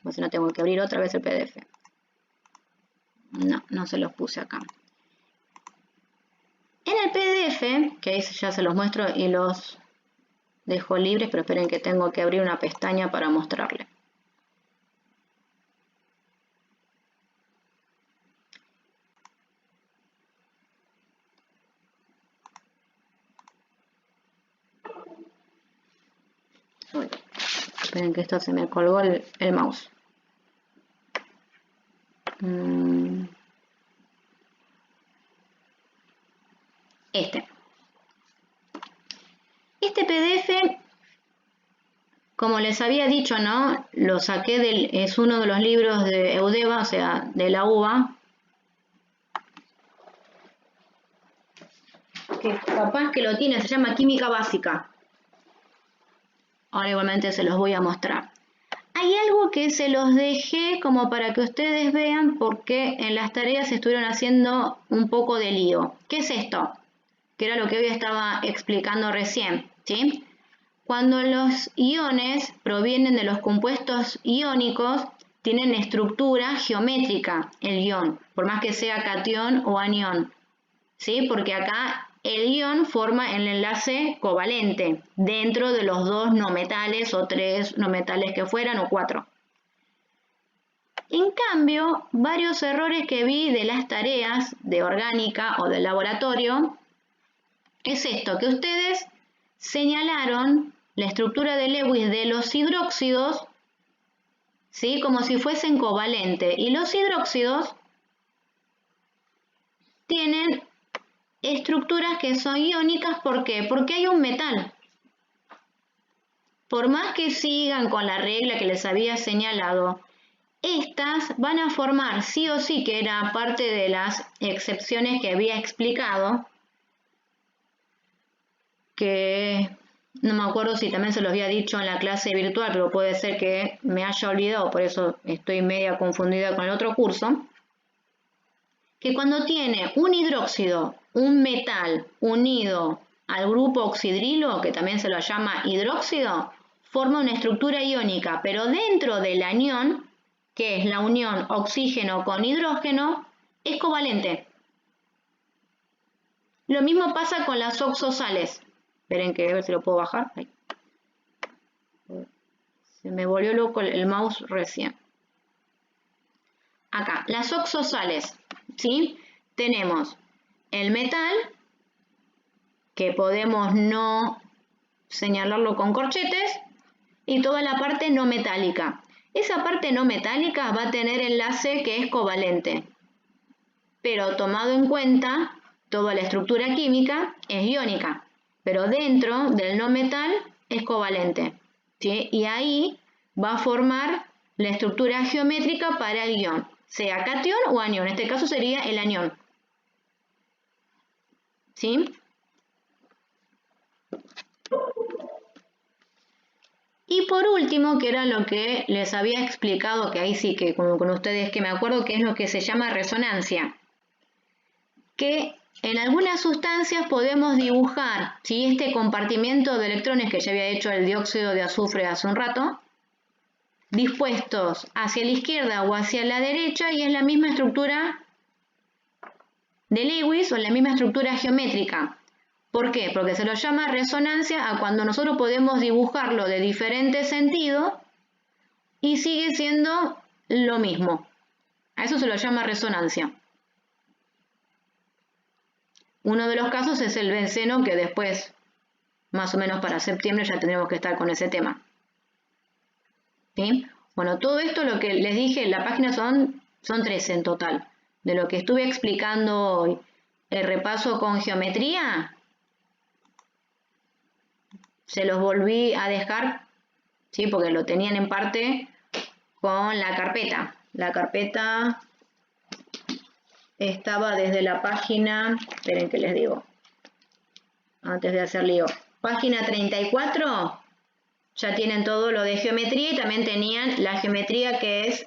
O si no, tengo que abrir otra vez el PDF. No se los puse acá. En el PDF, que ahí ya se los muestro y los dejo libres, pero esperen que tengo que abrir una pestaña para mostrarles. Uy, esperen que esto se me colgó el mouse. Este PDF, como les había dicho, ¿no?, lo saqué es uno de los libros de Eudeva, o sea, de la UBA, que capaz que lo tiene, se llama Química Básica. Ahora igualmente se los voy a mostrar. Hay algo que se los dejé como para que ustedes vean, porque en las tareas estuvieron haciendo un poco de lío. ¿Qué es esto? Que era lo que hoy estaba explicando recién, ¿sí? Cuando los iones provienen de los compuestos iónicos, tienen estructura geométrica el ion, por más que sea catión o anión, ¿sí? Porque acá el ion forma el enlace covalente dentro de los dos no metales o tres no metales que fueran o cuatro. En cambio, varios errores que vi de las tareas de orgánica o del laboratorio es esto, que ustedes señalaron la estructura de Lewis de los hidróxidos, ¿sí?, como si fuesen covalentes. Y los hidróxidos tienen estructuras que son iónicas. ¿Por qué? Porque hay un metal. Por más que sigan con la regla que les había señalado, estas van a formar sí o sí, que era parte de las excepciones que había explicado, que no me acuerdo si también se los había dicho en la clase virtual, pero puede ser que me haya olvidado, por eso estoy media confundida con el otro curso, que cuando tiene un hidróxido, un metal unido al grupo oxidrilo, que también se lo llama hidróxido, forma una estructura iónica, pero dentro del anión, que es la unión oxígeno con hidrógeno, es covalente. Lo mismo pasa con las oxosales. Esperen que a ver si lo puedo bajar. Ahí. Se me volvió loco el mouse recién. Acá, las oxosales, ¿sí? Tenemos el metal, que podemos no señalarlo con corchetes, y toda la parte no metálica. Esa parte no metálica va a tener enlace que es covalente, pero tomado en cuenta, toda la estructura química es iónica, pero dentro del no metal es covalente, ¿sí? Y ahí va a formar la estructura geométrica para el ion. sea catión o anión. En este caso sería el anión. ¿Sí? Y por último, que era lo que les había explicado, que ahí sí que con ustedes que me acuerdo, que es lo que se llama resonancia. Que en algunas sustancias podemos dibujar, ¿sí?, este compartimiento de electrones que ya había hecho el dióxido de azufre hace un rato, dispuestos hacia la izquierda o hacia la derecha, y es la misma estructura de Lewis o la misma estructura geométrica. ¿Por qué? Porque se lo llama resonancia a cuando nosotros podemos dibujarlo de diferente sentido y sigue siendo lo mismo. A eso se lo llama resonancia. Uno de los casos es el benceno, que después, más o menos para septiembre, ya tendremos que estar con ese tema. ¿Sí? Bueno, todo esto, lo que les dije, la página son 13 en total. De lo que estuve explicando hoy, el repaso con geometría, se los volví a dejar, ¿sí?, porque lo tenían en parte con la carpeta. La carpeta estaba desde la página, esperen que les digo, antes de hacer lío, página 34, ya tienen todo lo de geometría y también tenían la geometría que es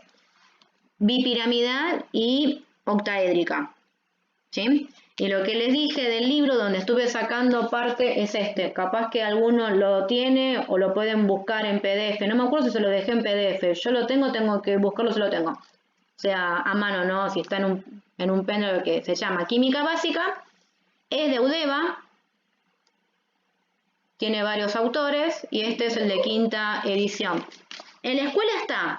bipiramidal y octaédrica, ¿sí? Y lo que les dije del libro donde estuve sacando parte es este. Capaz que alguno lo tiene o lo pueden buscar en PDF. No me acuerdo si se lo dejé en PDF. Yo lo tengo que buscarlo si lo tengo. O sea, a mano, ¿no? Si está en un pendrive que se llama Química Básica. Es de Udeva. Tiene varios autores y este es el de quinta edición. En la escuela está.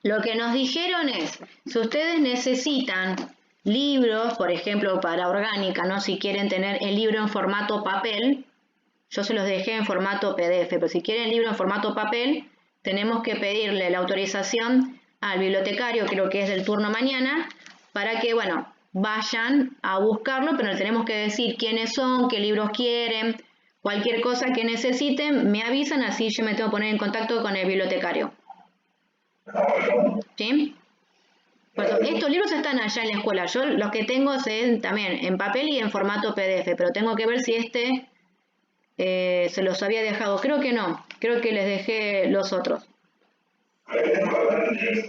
Lo que nos dijeron es, si ustedes necesitan libros, por ejemplo, para orgánica, ¿no?, si quieren tener el libro en formato papel, yo se los dejé en formato PDF, pero si quieren el libro en formato papel, tenemos que pedirle la autorización al bibliotecario, creo que es del turno mañana, para que, bueno, vayan a buscarlo, pero les tenemos que decir quiénes son, qué libros quieren, cualquier cosa que necesiten, me avisan, así yo me tengo que poner en contacto con el bibliotecario. ¿Sí? Por eso, estos libros están allá en la escuela. Yo los que tengo son también en papel y en formato PDF, pero tengo que ver si este se los había dejado. Creo que no, creo que les dejé los otros.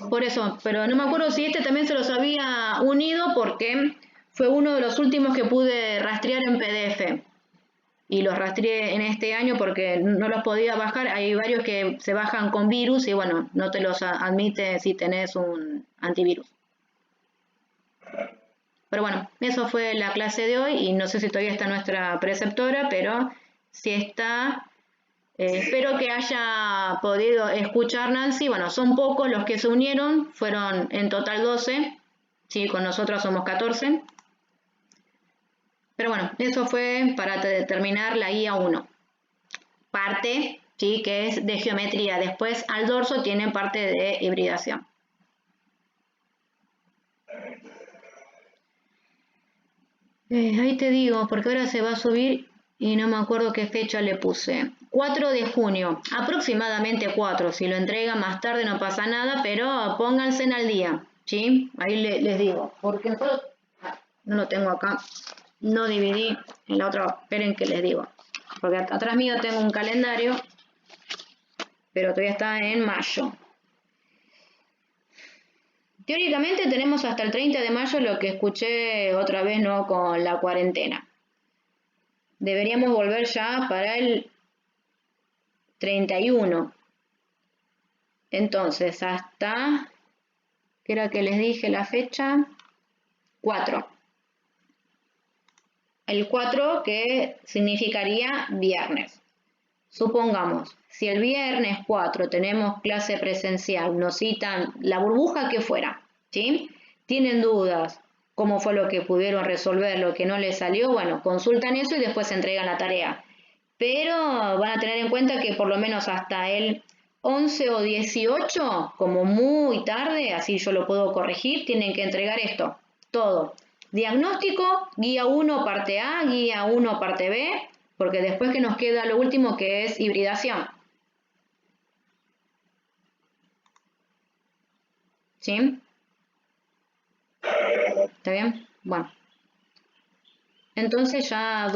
Por eso, pero no me acuerdo si este también se los había unido porque fue uno de los últimos que pude rastrear en PDF. Y los rastreé en este año porque no los podía bajar. Hay varios que se bajan con virus y bueno, no te los admite si tenés un antivirus. Pero bueno, eso fue la clase de hoy y no sé si todavía está nuestra preceptora, pero si está, espero que haya podido escuchar Nancy. Bueno, son pocos los que se unieron, fueron en total 12, ¿sí? Con nosotros somos 14. Pero bueno, eso fue para terminar la guía 1. Parte, ¿sí?, que es de geometría. Después al dorso tiene parte de hibridación. Ahí te digo, porque ahora se va a subir y no me acuerdo qué fecha le puse. 4 de junio, aproximadamente 4. Si lo entregan más tarde no pasa nada, pero pónganse al día, ¿sí? Ahí les digo, porque nosotros, no lo tengo acá, no dividí en la otra, esperen que les digo. Porque atrás mío tengo un calendario, pero todavía está en mayo. Teóricamente tenemos hasta el 30 de mayo, lo que escuché otra vez, ¿no?, con la cuarentena. Deberíamos volver ya para el 31. Entonces, hasta, ¿qué era que les dije la fecha? 4. El 4, que significaría viernes. Supongamos, si el viernes 4 tenemos clase presencial, nos citan la burbuja que fuera, ¿sí? Tienen dudas, cómo fue lo que pudieron resolver, lo que no les salió, bueno, consultan eso y después entregan la tarea. Pero van a tener en cuenta que por lo menos hasta el 11 o 18, como muy tarde, así yo lo puedo corregir, tienen que entregar esto, todo. Diagnóstico, guía 1 parte A, guía 1 parte B, porque después que nos queda lo último, que es hibridación. ¿Sí? ¿Está bien? Bueno. Entonces ya